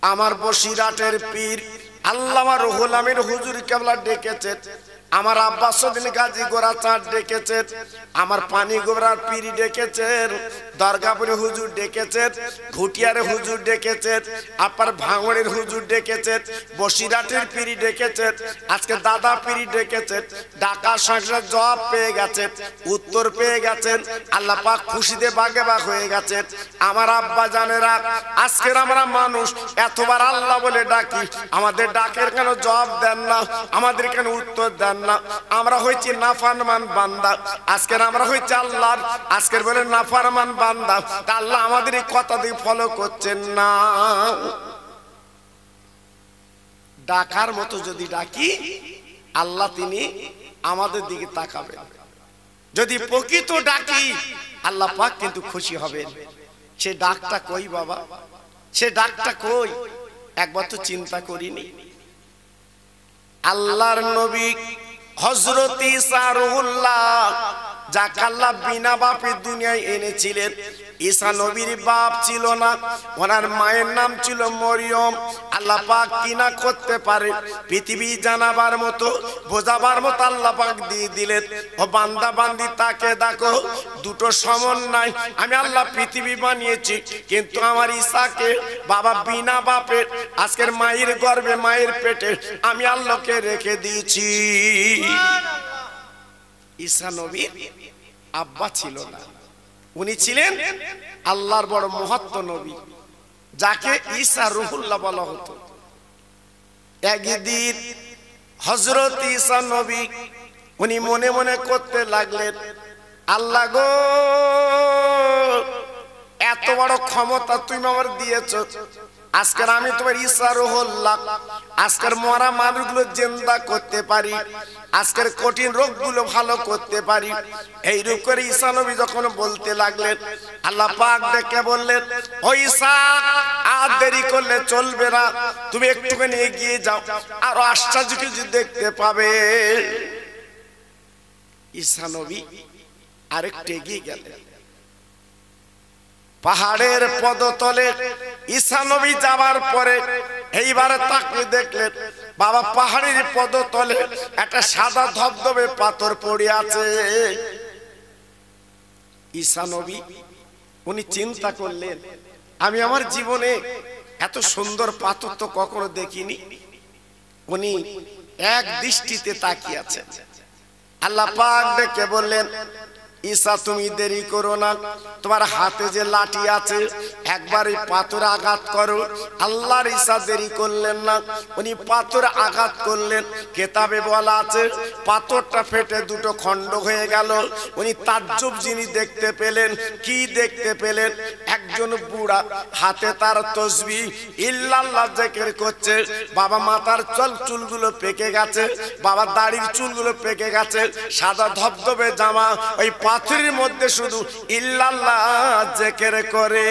আমার বসিরাটের পীর আল্লামা রুহুল আমিন হুজুর কেবলা ডেকেছেন, আমার আব্বাসউদ্দিন গাজী গোরাচাঁদ ডেকেছেন, আমার পানি গোবরার পীর ডেকেছেন, দরগাপুরে হুজুর ডেকেছেন, ঘুটিয়ারে হুজুর ডেকেছেন, আপনার ভাঙড়ের হুজুর ডেকেছেন, বসিরাটের পীর ডেকেছেন, আজকে দাদা পীর ডেকেছেন। ডাকার সংসার জবাব পেয়ে গেছেন, উত্তর পেয়ে গেছেন। আল্লাহ পাক খুশিতে বাগে বাগ হয়ে গেছেন। আমার আব্বা জানেরা, আজকের আমরা মানুষ এতবার আল্লাহ বলে ডাকি, আমাদের ডাকের কেন জবাব দেন না, আমাদের কেন উত্তর দেন না? আমরা হইছি নাফরমান বান্দা। আজকের আমরা হইছি আল্লাহর আজকের বলে নাফরমান বান্দা। তা আল্লাহ আমাদের এই কথা দিয়ে ফলো করছেন না। ডাকার মতো যদি ডাকি, আল্লাহ তিনি আমাদের দিকে তাকাবেন। যদি প্রকৃত ডাকি, আল্লাহ পাক কিন্তু খুশি হবেন। সে ডাকটা কই বাবা? সে ডাকটা কই? একবার তো চিন্তা করিনি। আল্লাহর নবী হযরত ঈসা রুহুল্লাহ, যাকে আল্লাহ বিনা বাপে দুনিয়ায় এনেছিলেন। ঈসা নবীর বাপ ছিল না, ওনার মায়ের নাম ছিল মরিয়ম। আল্লাহ পাক কি না করতে পারে, পৃথিবী জানাবার মতো, বোঝাবার মতো আল্লাহ পাক দিয়ে দিলেন। ও বান্দা বান্দি তাকে দেখো, দুটো সমান নাই। আমি আল্লাহ পৃথিবী বানিয়েছি, কিন্তু আমার ঈসাকে বাবা বিনা বাপের আজকের মায়ের গর্ভে, মায়ের পেটে আমি আল্লাহকে রেখে দিয়েছি। ঈসা নবীর আব্বা ছিল না, উনি ছিলেন আল্লাহর বড় মহত্ব নবী, যাকে ঈসা রুহুল্লাহ বলা হতো। একদিন হযরত ঈসা নবী উনি মনে মনে করতে লাগলেন, আল্লাহ গো, এত বড় ক্ষমতা তুমি আমার দিয়েছো, আজকের আমি তোমার ঈসা রুহুল্লাহ, আজকের মরা মানুষগুলো জিন্দা করতে পারি, আজকের কঠিন রোগগুলো ভালো করতে পারি। এই রূপ করে ঈসা নবী যখন বলতে লাগলেন, আল্লাহ পাক ডেকে বললেন, ও ঈসা, আর দেরি করলে চলবে না, তুমি একটুখানি এগিয়ে যাও, আরো আশ্চর্য কিছু দেখতে পাবে। ঈসা নবী আরেকটু এগিয়ে গেলেন। পাহাড়ের পদতলে ঈসা নবী যাবার পরে এইবারে তাকে দেখলেন, বাবা পাহাড়ের পদতলে একটা সাদা ধবধবে পাথর পড়ে আছে। ঈসা নবী উনি চিন্তা করলেন, আমি আমার জীবনে এত সুন্দর পাথর তো কখনো দেখিনি। উনি এক দৃষ্টিতে তাকিয়ে আছেন। আল্লাহ পাক ডেকে বললেন, ঈসা তুমি দেরি করো না, তোমার হাতে যে লাঠি আছে একবার এই পাথরে আঘাত করো। আল্লাহর ঈসা দেরি করলেন না, উনি পাথরে আঘাত করলেন। কিতাবে বলা আছে পাথরটা ফেটে দুটো খণ্ড হয়ে গেল। উনি তাজ্জব যিনি দেখতে পেলেন, কি দেখতে পেলেন? একজন বুড়া হাতে তার তসবিহ ইল্লাল্লাহ জিকির করছে। বাবা মাথার চুলগুলো পেকে গেছে, বাবা দাড়ির চুলগুলো পেকে গেছে, সাদা ধবধবে জামা, ওই পাথরের মধ্যে শুধু ইল্লাল্লাহ জিকির করে।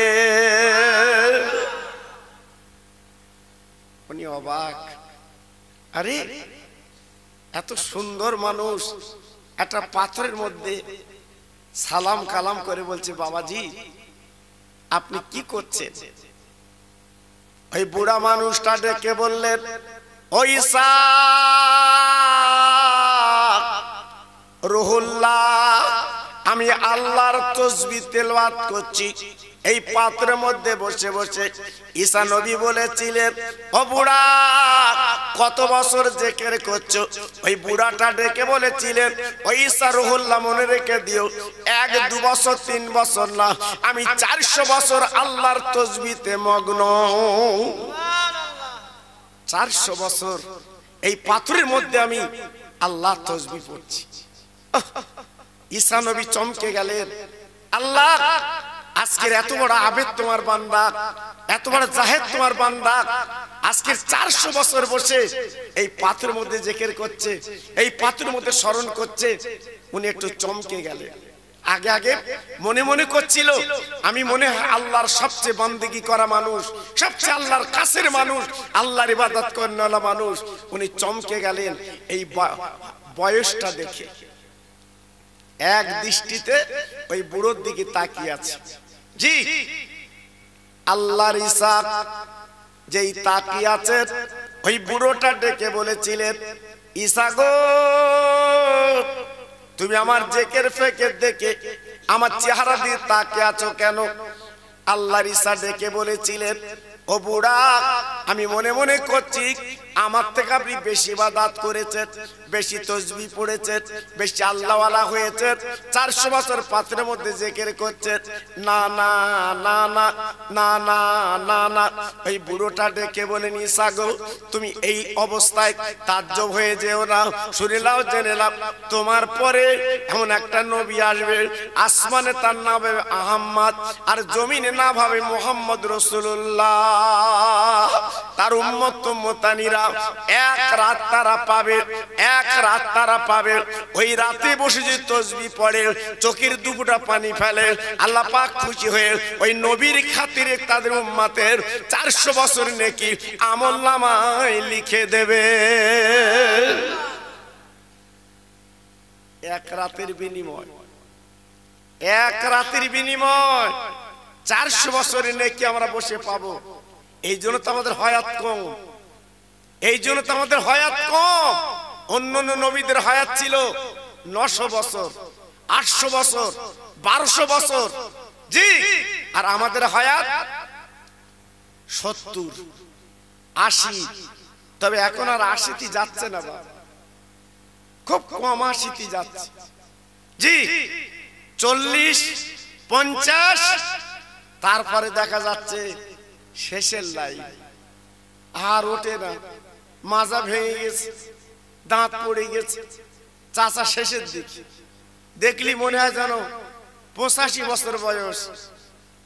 উনি অবাক, আরে এত সুন্দর মানুষ একটা পাথরের মধ্যে সালাম কালাম করে বলছে, বাবাজি আপনি কি করছেন? ওই বুড়া মানুষটা ডেকে বললেন, ও ঈসা রুহুল্লাহ, আমি আল্লাহর তাসবিহ তেলাওয়াত করছি এই পাত্রের মধ্যে বসে বসে। ঈসা নবী বলেছিলেন, ও বুড়া কত বছর জিকির করছো? ওই বুড়াটা ডেকে বলেছিলেন, ও ঈসা রুহুল্লাহ মনে রেখে দিও, 1-2 বছর 3 বছর না, আমি 400 বছর আল্লাহর তাসবিহতে মগ্ন। 400 বছর এই পাথরের মধ্যে আমি আল্লাহর তাসবিহ পড়ছি। ঈসা নবী চমকে গেলেন, আল্লাহ আজকের এত বড় আবেদ তোমার বান্দা, এত বড় জাহেদ তোমার বান্দা, আজকের 400 বছর বসে এই পাথরের মধ্যে জিকির করছে, এই পাথরের মধ্যে স্মরণ করছে। উনি একটু চমকে গেলেন। আগে আগে মনে মনে করছিল, আমি মনে হয় আল্লাহর সবচেয়ে বান্দেগি করা মানুষ, সবচেয়ে আল্লাহর কাছের মানুষ, আল্লাহর ইবাদত করেনওয়ালা মানুষ। উনি চমকে গেলেন এই বয়সটা দেখে। এক দৃষ্টিতে ওই বুড়োর দিকে তাকিয়ে আছে। জি, আল্লাহর ঈসা যেই তাকিয়ে আছে, ওই বুড়োটা ডেকে বলেছিলেন, ঈসা গো তুমি আমার জিকির ফিকির দেখে আমার চেহারা দিয়ে তাকিয়ে আছো কেন? আল্লাহর ঈসা ডেকে বলেছিলেন, ও বুড়া আমি মনে মনে করছি আমার থেকে আপনি বেশি ইবাদত করেছেন, বেশি তাসবিহ পড়েছেন, বেশি আল্লাহওয়ালা হয়েছেন, 400 বছর পাথরের মধ্যে জিকির করছেন। না না না না না না না না। ওই বুড়োটা ডেকে বলেন, ঈসা গো তুমি এই অবস্থায় তাজ্জব হয়ে যেও না, শুনে নাও জেনে নাও, তোমার পরে এমন একটা নবী আসবে, আসমানে তার নাম হবে আহমদ, আর জমিনে নাম হবে মুহাম্মদ রাসূলুল্লাহ। তার উম্মত উম্মতানিরা এক রাত তারা পাবে, এক রাত তারা পাবে। ওই রাতে বসে যে তাসবিহ পড়ে, চোখের দুপুটা পানি ফেলে, আল্লাহ পাক খুশি হয়ে ওই নবীর খাতিরে তাদের উম্মতের 400 বছর নেকি আমলনামায় লিখে দেবে। এক রাতের বিনিময়, এক রাতের বিনিময় 400 বছরের নেকি আমরা বসে পাবো। এই জন্য তো আমাদের হায়াত কম, এই জন্য তো আমাদের হায়াত কম। অন্যান্য নবীদের হায়াত ছিল 900 বছর, 800 বছর, 1200 বছর। জি, আর আমাদের হায়াত 70, 80। তবে এখন আর 80তে যাচ্ছে না বাবা, খুব কম 80তে যাচ্ছে। জি, 40, 50, তারপরে দেখা যাচ্ছে শেষের লাইন, আর ওঠে না, মাজা ভেঙে গেছে, দাঁত পড়ে গেছে, চাচা শেষের দিকে দেখলি মনে হয় যেন 85 বছর বয়স,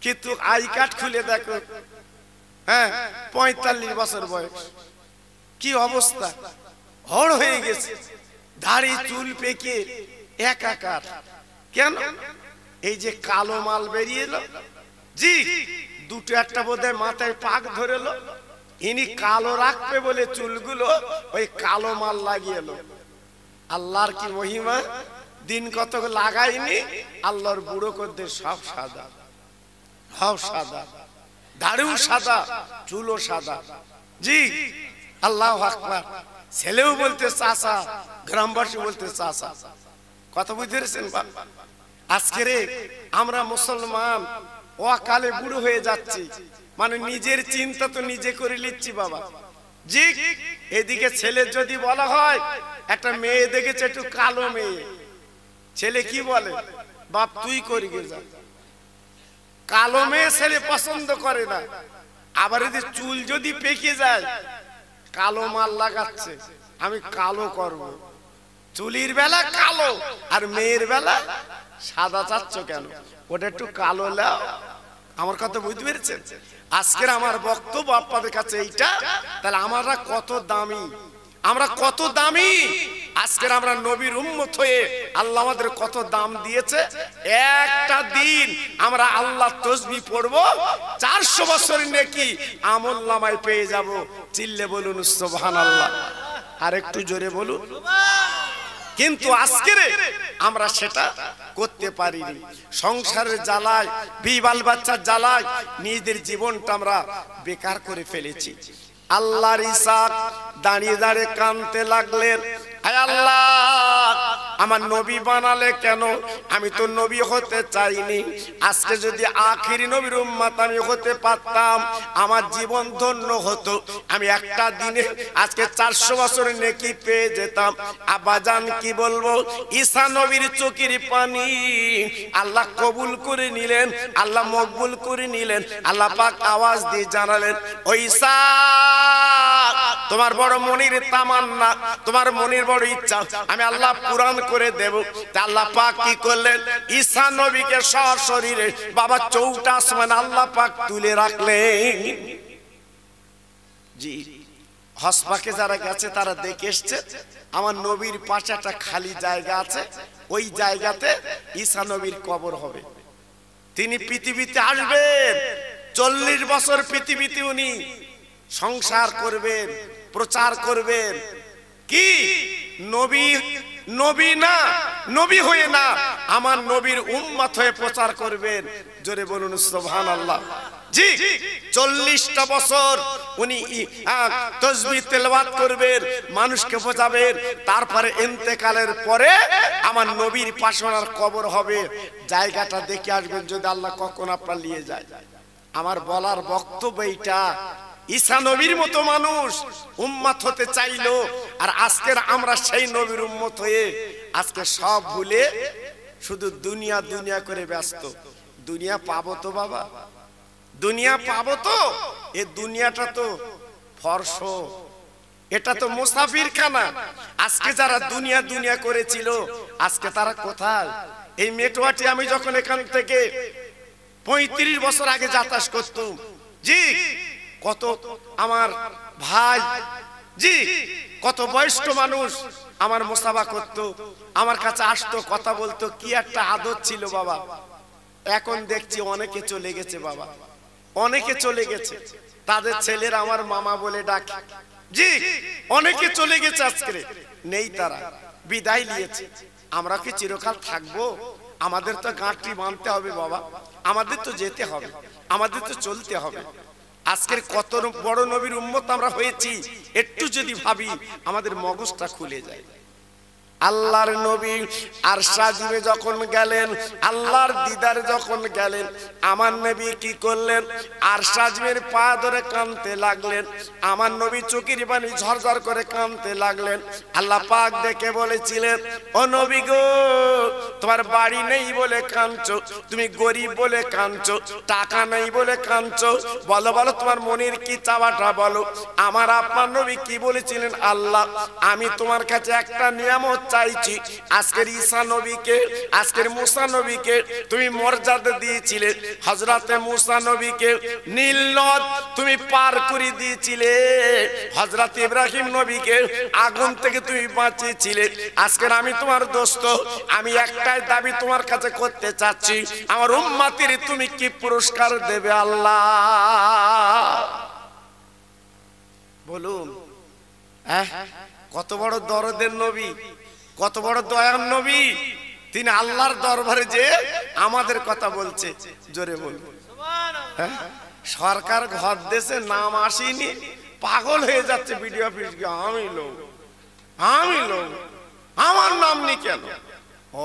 কিন্তু আই কার্ড খুলে দেখো হ্যাঁ 45 বছর বয়স, কি অবস্থা, হড় হয়ে গেছে, দাড়ি চুল পেকে একাকার। কেন? এই যে কালো মাল বেরিয়ে এলো, জি দুটো একটা বোধহয় মাথায় পাক ধরেলো, ইনি কালো রাখবে বলে চুলগুলো ওই কালো মাল লাগিয়ে এলো। আল্লাহর কি মহিমা, দিন কত লাগাইনি, আল্লাহর বুড়ো করতে সব সাদা, সব সাদা, দাড়িও সাদা, চুলও সাদা। জি আল্লাহু আকবার। ছেলেও বলতে চাচা, গ্রামবাসী বলতে চাচা। কথা বুঝতে পেরেছেন বাবা? আজকে রে আমরা মুসলমান অকালে বুড়ো হয়ে যাচ্ছি, মানে নিজের চিন্তা তো নিজে করে নিচ্ছি বাবা। জি এদিকে ছেলে যদি বলা হয় একটা মেয়ে দেখেছে একটু কালো মেয়ে, ছেলে কি বলে, বাপ তুই করি গে যা। কালো মেয়ে ছেলে পছন্দ করে না। আবার যদি চুল যদি পেকে যায়, কালো মাল লাগাচ্ছে, আমি কালো করব। চুলির বেলা কালো আর মেয়ের বেলা সাদা চাচ্ছ কেন? ওটা একটু কালো লাও। আমার কথা বুঝতে পেরেছেন? আজকের আমার বক্তব্য আপনাদের কাছে এইটা। তাহলে আমরা কত দামি, আমরা কত দামি। আজকের আমরা নবীর উম্মত হয়ে আল্লাহ আমাদের কত দাম দিয়েছে। একটা দিন আমরা আল্লাহ তসবিহ পড়বো, 400 বছরের নেকি আমলনামায় পেয়ে যাব। চিল্লে বলুন সুবহানাল্লাহ। আর একটু জোরে বলুন। কিন্তু আজকে আমরা সেটা করতে পারিনি। সংসারের জ্বালায়, বিবাল বাচ্চার জ্বালায় নিজেদের জীবনটা আমরা বেকার করে ফেলেছি। আল্লাহর ইসাক দাঁড়িয়ে দাঁড়িয়ে কাঁদতে লাগলেন, আয় আল্লাহ আমার নবী বানালে কেন? আমি তো নবী হতে চাইনি। আজকে যদি আখিরি নবীর উম্মত আমি হতে পারতাম, আমার জীবন ধন্য হতো। আমি একটা দিনে আজকে 400 বছরের নেকি পেয়ে যেতাম। আব্বাজান কি বলবো, ঈসা নবীর চোখের পানি আল্লাহ কবুল করে নিলেন, আল্লাহ মকবুল করে নিলেন। আল্লাহ পাক আওয়াজ দিয়ে জানালেন, ও ঈসা তোমার বড় মনের তামান্না, তোমার মনের বড় ইচ্ছা আমি আল্লাহ পূরণ করে দেব। আল্লাহ পাক কি করলেন, ঈসা নবীকে সশরীরে বাবা চৌটা আসমান আল্লাহ পাক তুলে রাখলেন। জি হসপাকে যারা গেছে তারা দেখে এসছে, আমার নবীর পাশে একটা খালি জায়গা আছে, ওই জায়গাতে ঈসা নবীর কবর হবে। তিনি পৃথিবীতে আসবেন, 40 বছর পৃথিবীতে উনি সংসার করবেন, প্রচার করবেন। কি নবী, নবী না, নবী হয়ে না, আমার নবীর উম্মত হয়ে প্রচার করবেন। জোরে বলুন সুবহানাল্লাহ। জি 40টা বছর উনি তাসবিহ তেলাওয়াত করবেন, মানুষকে বোঝাবেন। তারপরে ইন্তেকালের পরে আমার নবীর পাশে ওনার কবর হবে। জায়গাটা দেখে আসবেন যদি আল্লাহ কখন আপনার নিয়ে যায়। আমার বলার বক্তব্য এইটা, ঈসা নবীর মতো মানুষ উম্মত হতে চাইলো, আর আজকের আমরা সেই নবীর উম্মত হয়ে আজকে সব ভুলে শুধু দুনিয়া দুনিয়া করে ব্যস্ত। দুনিয়া পাবো তো বাবা, দুনিয়া পাবো তো? এই দুনিয়াটা তো ফরশ, এটা তো মুসাফির খানা। আজকে যারা দুনিয়া দুনিয়া করেছিল আজকে তারা কোথায়? এই মেটুয়াটি আমি যখন এখান থেকে 35 বছর আগে যাতায়াত করতাম, জি কত আমার ভাই, জি কত বয়স্ক মানুষ আমার মুসাফা করতো, আমার কাছে আসতো, কথা বলতো, কি একটা আদর ছিল বাবা। এখন দেখছি অনেকে চলে গেছে বাবা, অনেকে চলে গেছে, তাদের ছেলেরা আমার মামা বলে ডাকে। জি অনেকে চলে গেছে, আজকে নেই, তারা বিদায় নিয়েছে। আমরা কি চিরকাল থাকবো? আমাদের তো গাঁটটি বাঁধতে হবে বাবা, আমাদের তো যেতে হবে, আমাদের তো চলতে হবে। আজকের কত বড় নবীর উম্মত আমরা হয়েছি, একটু যদি ভাবি আমাদের মগজটা খুলে যায়। আল্লাহর নবী আরশাদে যখন গেলেন, আল্লাহর দিদারে যখন গেলেন, আমার নবী কি করলেন? আরশাদের পা ধরে কাঁদতে লাগলেন। আমার নবী চোখের পানি ঝরঝর করে কাঁদতে লাগলেন। আল্লাহ পাক দেখে বলেছিলেন, ও নবী গো, তোমার বাড়ি নেই বলে কাঁদছো, তুমি গরিব বলে কাঁদছো, টাকা নেই বলে কাঁদছো, বলো বলো তোমার মনের কি চাওয়াটা বলো। আমার আপনার নবী কি বলেছিলেন? আল্লাহ আমি তোমার কাছে একটা নিয়ামত চাইছি আজকের ঈসা নবীকে, আজকের মুসা নবীকে তুমি মর্যাদা দিয়েছিলে। হযরতে মুসা নবীকে নীল নদ তুমি পার করে দিয়েছিলে। হযরত ইব্রাহিম নবীকে আগুন থেকে তুমি বাঁচিয়েছিলে। আজকের আমি তোমার দোস্ত, আমি একটাই দাবি তোমার কাছে করতে চাচ্ছি, আমার উম্মতের তুমি কি পুরস্কার দেবে আল্লাহ? বলুন কত বড় দরদের নবী, কত বড় দয়ার নবী। তিনি আল্লাহর দরবারে যে আমাদের কথা বলছে, জোরে বলুন। সরকার ঘর দেশে নাম আসেনি, পাগল হয়ে যাচ্ছে ভিডিও অফিস, আমি লোক, আমি লোক, আমার নাম নি কেন?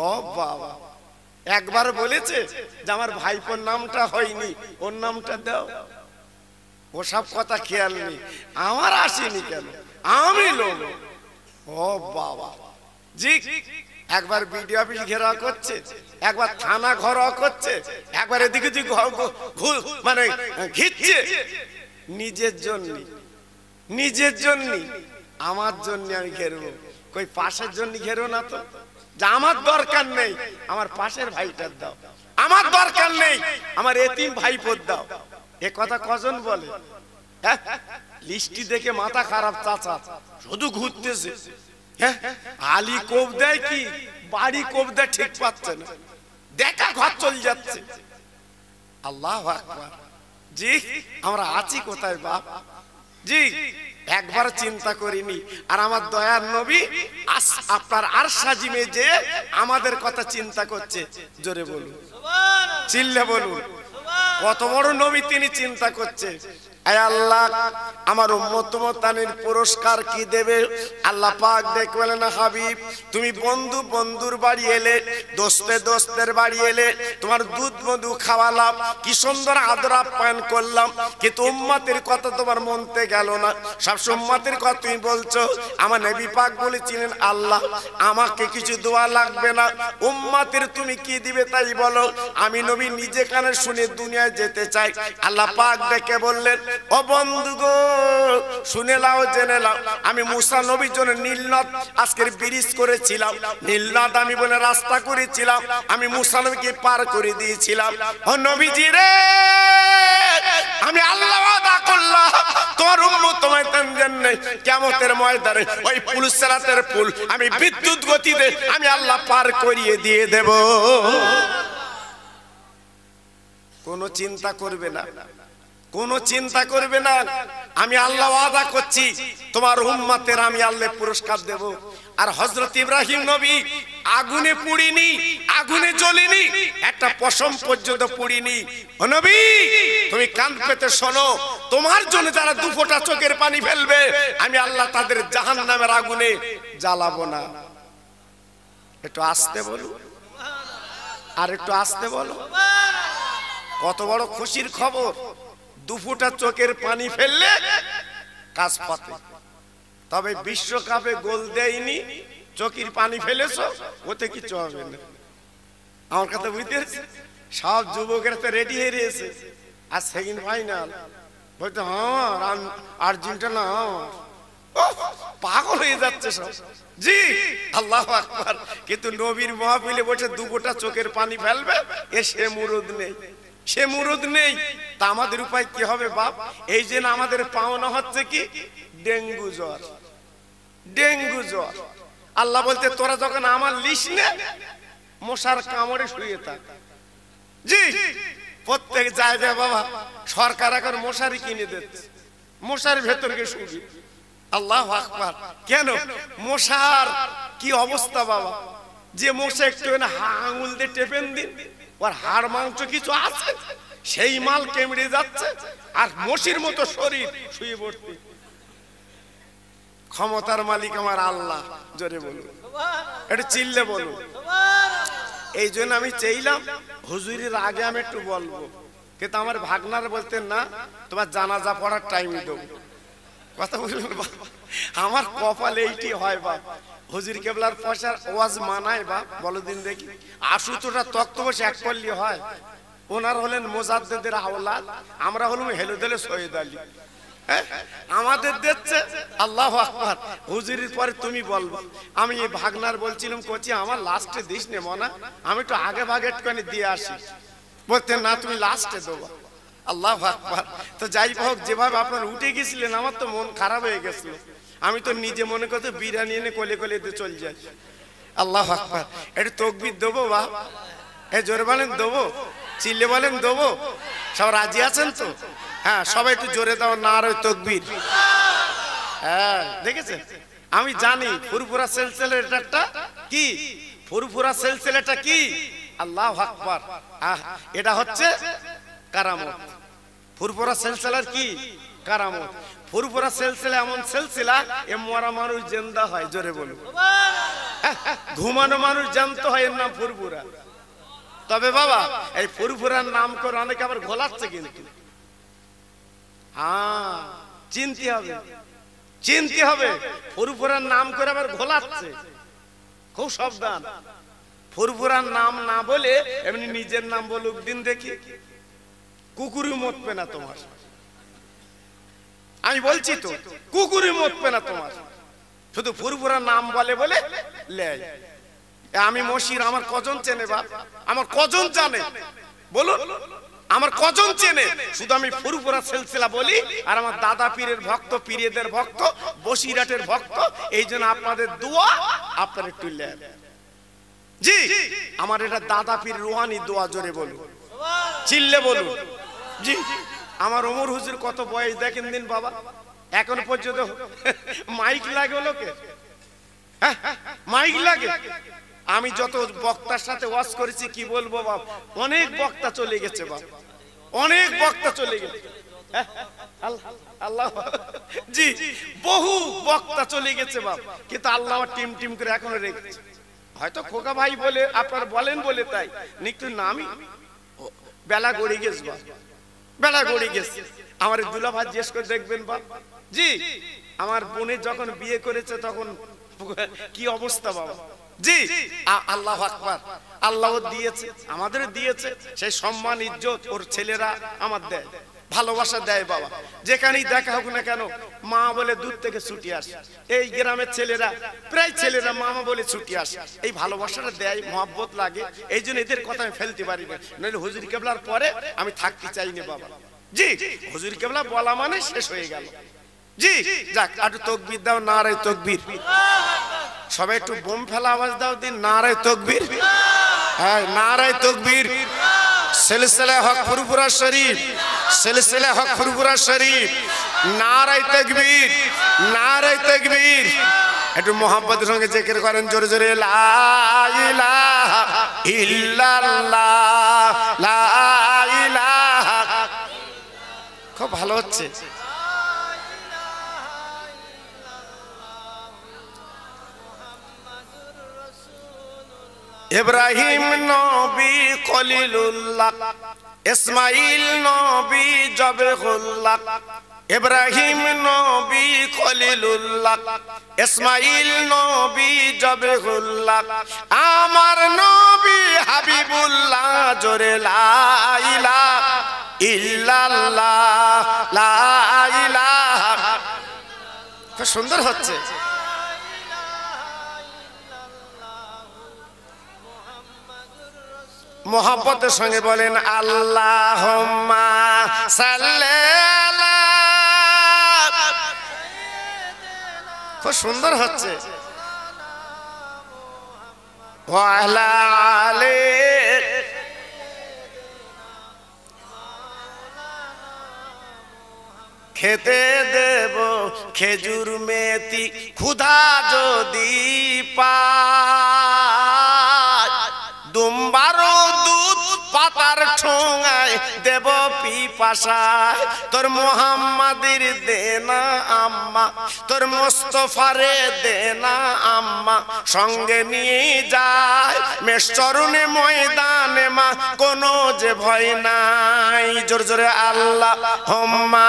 ও বাবা, একবার বলেছে যে আমার ভাইপোর নামটা হয়নি, ওর নামটা দাও। ওসব কথা খেয়াল নেই, আমার আসেনি কেন, আমি লোক। ও বাবা জি, একবার বিডিও অফিস ঘেরাও করছে, একবার থানা ঘেরাও করছে, একবার এদিকে মানে ঘিরছে নিজের জন্য, নিজের জন্য। আমার জন্য আমি ঘেরবো, কই পাশের জন্য ঘেরো না তো। যা আমার দরকার নেই, আমার পাশের ভাইটার দাও। আমার দরকার নেই, আমার এতিম ভাইপোর দাও। এ কথা কজন বলে? লিস্টি দেখে মাথা খারাপ চাচা, শুধু ঘুরতেছে। আলী কোপ দেয় কি বাড়ি কোপ দেয় ঠিক পাচ্ছে না, দেখা ঘর চলে যাচ্ছে। আল্লাহু আকবার। জি, আমরা আছি কোথায় বাপ? জি, একবার চিন্তা করিনি। আর আমার দয়ার নবী আপনার আর সাজিমে যে আমাদের কথা চিন্তা করছে, জোরে বলুন, চিল্লে বলুন, কত বড় নবী তিনি চিন্তা করছে। আয় আল্লাহ, আমার উম্মত মুত্তানির পুরস্কার কি দেবে? আল্লাহ পাক দেখে বলেন, হাবিব তুমি বন্ধু বন্ধুর বাড়ি এলে, দোস্তে দোস্তের বাড়ি এলে, তোমার দুধ মধু খাওয়ালাম, কি সুন্দর আদর আপ্যায়ন করলাম, কিন্তু উম্মতের কথা তোমার মনতে গেল না। সব উম্মতের কথা তুমি বলছো। আমার নবী পাক বলেছিলেন, আল্লাহ আমাকে কিছু দোয়া লাগবে না, উম্মতের তুমি কি দিবে তাই বলো, আমি নবী নিজে কানে শুনে দুনিয়ায় যেতে চাই। আল্লাহ পাক ডেকে বললেন, ও বন্ধু গো, শুনে লাও, জেনে লাও, আমি মুসা নবীর জন্য নীলনদ আজকের ব্রিজ করেছিলাম। নীলনদ আমি বলে রাস্তা করেছিলাম, আমি মুসা নবীকে পার করে দিয়েছিলাম। ও নবীজি রে, আমি আল্লাহ ওয়াদা করলাম তোমার উম্মত তোমায় জান্নাতে কিয়ামতের ময়দানে ওই পুল সিরাতের পুল আমি বিদ্যুৎ গতিতে আমি আল্লাহ পার করিয়ে দিয়ে দেব। কোনো চিন্তা করবে না, কোনো চিন্তা করবে না, আমি আল্লাহ ওয়াদা করছি তোমার উম্মতের আমি আল্লাহ পুরস্কার দেব। আর হযরত ইব্রাহিম নবী আগুনে পুড়িনি, আগুনে জ্বলিনি, একটা পশম পর্যন্ত পুড়িনি। ও নবী, তুমি কান পেতে শোনো, তোমার জন্য যারা দু ফোঁটা চোখের পানি ফেলবে, আমি আল্লাহ তাদের জাহান্নামের আগুনে জ্বালাবো না। একটু আস্তে বলো, আর একটু আস্তে বলো। কত বড় খুশির খবর! দু ফোঁটা চোখের পানি ফেললে কাজ পাতে। তবে বিশ্বকাপে গোল দেয়নি, চোখের পানি ফেলেছো, ওতে কিছু হবে না। আমার কথা বুঝতে পারছি? সব যুবকেরা তো রেডি হয়ে রয়েছে, আর সেকেন্ড ফাইনাল বলতে আমার আর্জেন্টিনা আমার, পাগল হয়ে যাচ্ছে সব। জি, আল্লাহু আকবার। কিন্তু নবীর মাহফিলে বসে দু ফোঁটা চোখের পানি ফেলবে, এ সে মুরুদ নেই, সে মুরুদ নেই। তা আমাদের উপায় কি হবে বাপ? এই যে আমাদের পাওনা হচ্ছে কি ডেঙ্গু জ্বর, ডেঙ্গু জ্বর। আল্লাহ বলতে, তোরা যখন আমার লিস্ট নে, মশার কামড়ে শুয়ে থাক। জি, প্রত্যেক জায়গায় বাবা সরকার এখন মশারি কিনে দিচ্ছে, মশার ভেতর গিয়ে শুবি। আল্লাহু আকবার। কেন? মশার কি অবস্থা বাবা, যে মশা একটু আঙুল দিয়ে টেপেন দিন, ওর হাড় মাংস কিছু আছে, সেই মাল কেমড়ে যাচ্ছে, আর মশির মতো শরীর শুয়ে পড়তে। ক্ষমতার মালিক আমার আল্লাহ, জোরে বলুন, একটু চিল্লে বলুন। এই জন্য আমি চাইলাম হুজুরির আগে আমি একটু বলবো, কিন্তু আমার ভাগনার বলতেন না, তোমার জানাজা পড়ার টাইমই দেবো। কথা বললেন বাবা, আমার কপালে এইটি হয় বাপ। হুজুর কেবলার পয়সার ওয়াজ মানায় বাপ, বলো দিন দেখি। আশুতোটা তক্ত বসে এক করলি হয়। ওনার হলেন মুজাদ্দিদের আওলাদ, আমরা হলাম হেলুদেলে সৈয়দ আলী। আমাদের দিচ্ছে। আল্লাহু আকবার। হুজুরের পরে তুমি বলবো। আমি এই ভাগনার বলছিলাম কোচি আমার লাস্টে দিস নে মনা, আমি একটু আগে ভাগে একটুখানি দিয়ে আসি। বলতে না তুমি লাস্টে দেবো। আল্লাহু আকবার। তো যাই হোক, যেভাবে আপনারা উঠে গেছিলেন আমার তো মন খারাপ হয়ে গেছিল। আমি তো নিজে মনে করতে বিরিয়ানি এনে কোলে কোলে দিয়ে চলে যাই। আল্লাহু আকবার। একটু তাকবীর দেবো বা এ জোরে বলেন দেবো, চিল্লে বলেন দেবো। সব রাজি আছেন তো? হ্যাঁ, সবাই একটু জোরে দাও নারে তাকবীর। হ্যাঁ, দেখেছেন আমি জানি ফুরফুরা সেলসেলের এটা একটা কি, ফুরফুরা সেলসেলেটা কি? আল্লাহু আকবার। এটা হচ্ছে কারামত। ফুরফুরা সেলসেলার কি? কারামত। ফুরফুরা সেলসেলা এমন সেলসেলা এ মরা মানুষ জিন্দা হয়। জোরে বলুন। ঘুমানো মানুষ জানত হয়, এর নাম ফুরফুরা। তবে বাবা এই ফুরফুরার নাম করে অনেকে আবার ঘোলাচ্ছে, কিন্তু হ্যাঁ চিনতে হবে, চিনতে হবে। ফুরফুরার নাম করে আবার ঘোলাচ্ছে, খুব সাবধান। ফুরফুরার নাম না বলে এমনি নিজের নাম বলুক দিন দেখি, কুকুরি মতবে না তোমার। আমি বলছি তো কুকুরি মতবে না তোমার, শুধু ফুরফুরার নাম বলে বলে লেয়। আমি মশির, আমার কজন চেনে বাপ? আমার কজন জানে বলুন? আমার কজন চেনে? শুধু আমি ফুরফুরা সিলসিলা বলি, আর আমার দাদা পীরের ভক্ত, পীরেদের ভক্ত, বসিরাটের ভক্ত। এই জন্য আপনাদের দোয়া আপনার একটু লেন। জি, আমার এটা দাদা পীর রুহানি দোয়া। জোরে বলুন, চিল্লে বলুন। জি, আমার ওমর হুজুর কত বয়স দেখেন দিন বাবা, এখন পর্যন্ত মাইক লাগে লোকে, মাইক লাগে। আমি যত বক্তার সাথে ওয়াজ করেছি কি বলবো বাপ, অনেক বক্তা চলে গেছে বাপ, অনেক বক্তা চলে গেছে। আল্লাহ, জি বহু বক্তা চলে গেছে বাপ, কিন্তু আল্লাহ টিম টিম করে এখনো রেখেছে। হয়তো খোকা ভাই বলে আপনারা বলেন বলে তাই, নিকটু নামি বেলা গড়ি গেছে বাপ, বেলা গড়ি গেছে। আমার দুলা ভাই জিজ্ঞেস করে দেখবেন বাপ। জি, আমার বোনের যখন বিয়ে করেছে তখন কি অবস্থা বাবা। জি, আল্লাহু আকবার। আল্লাহ দিয়েছে, আমাদের দিয়েছে সেই সম্মান ইজ্জত ওর ছেলেরা আমার দেয়, ভালোবাসা দেয় বাবা। যেখানেই দেখা হোক না কেন মা বলে দূর থেকে ছুটি আসে। এই গ্রামের ছেলেরা প্রায় ছেলেরা মামা বলে ছুটি আসে। এই ভালোবাসাটা দেয়, মহব্বত লাগে। এই জন্য এদের কথা আমি ফেলতে পারি না, নইলে হুজুর কেবলার পরে আমি থাকতে চাই না বাবা। জি, হুজুর কেবলা বলা মানে শেষ হয়ে গেল। জি, যাক একটু তাকবীর দাও, নারে তাকবীর। সবাই একটু বোম ফেলা আওয়াজ দাও দিন, নারে তাকবীর। হ্যাঁ, নারে তাকবীর। সিলসিলা হক ফুরফুরা শরীফ, সিলসিলা হক ফুরফুরা শরীফ। নারে তাকবীর, নারে তাকবীর। একটু মোহাম্মতের সঙ্গে জিকির করেন জোরে জোরে, লা ইলাহা ইল্লাল্লাহ, লা ইলাহা। খুব ভালো হচ্ছে। ইব্রাহিম নবী খলিলুল্লাহ, ইসমাইল নবী জবহুল্লাহ। ইব্রাহিম নবী খলিলুল্লাহ, ইসমাইল নবী জবহুল্লাহ। আমার নবী হাবিবুল্লাহ। জোরে লা ইলাহা ইল্লাল্লাহ, লা ইলাহা। খুব সুন্দর হচ্ছে। মোহাব্বতের সঙ্গে বলেন আল্লাহুম্মা সাল্লি আলা। খুব সুন্দর হচ্ছে। ওয়া আলা আলি। খেতে দেব খেজুর মেথি ক্ষুধা যদি পায়, দুম্বারো দুধ পাতার ঠোঙায় দেব পিপাসায়। তোর মোহাম্মদের দেনা আম্মা, তোর মোস্তফারে দেনা আম্মা, সঙ্গে নিয়ে যায় মেশরুনে ময়দানে মা, কোনো যে ভয় নাই। জোর জোরে আল্লাহুম্মা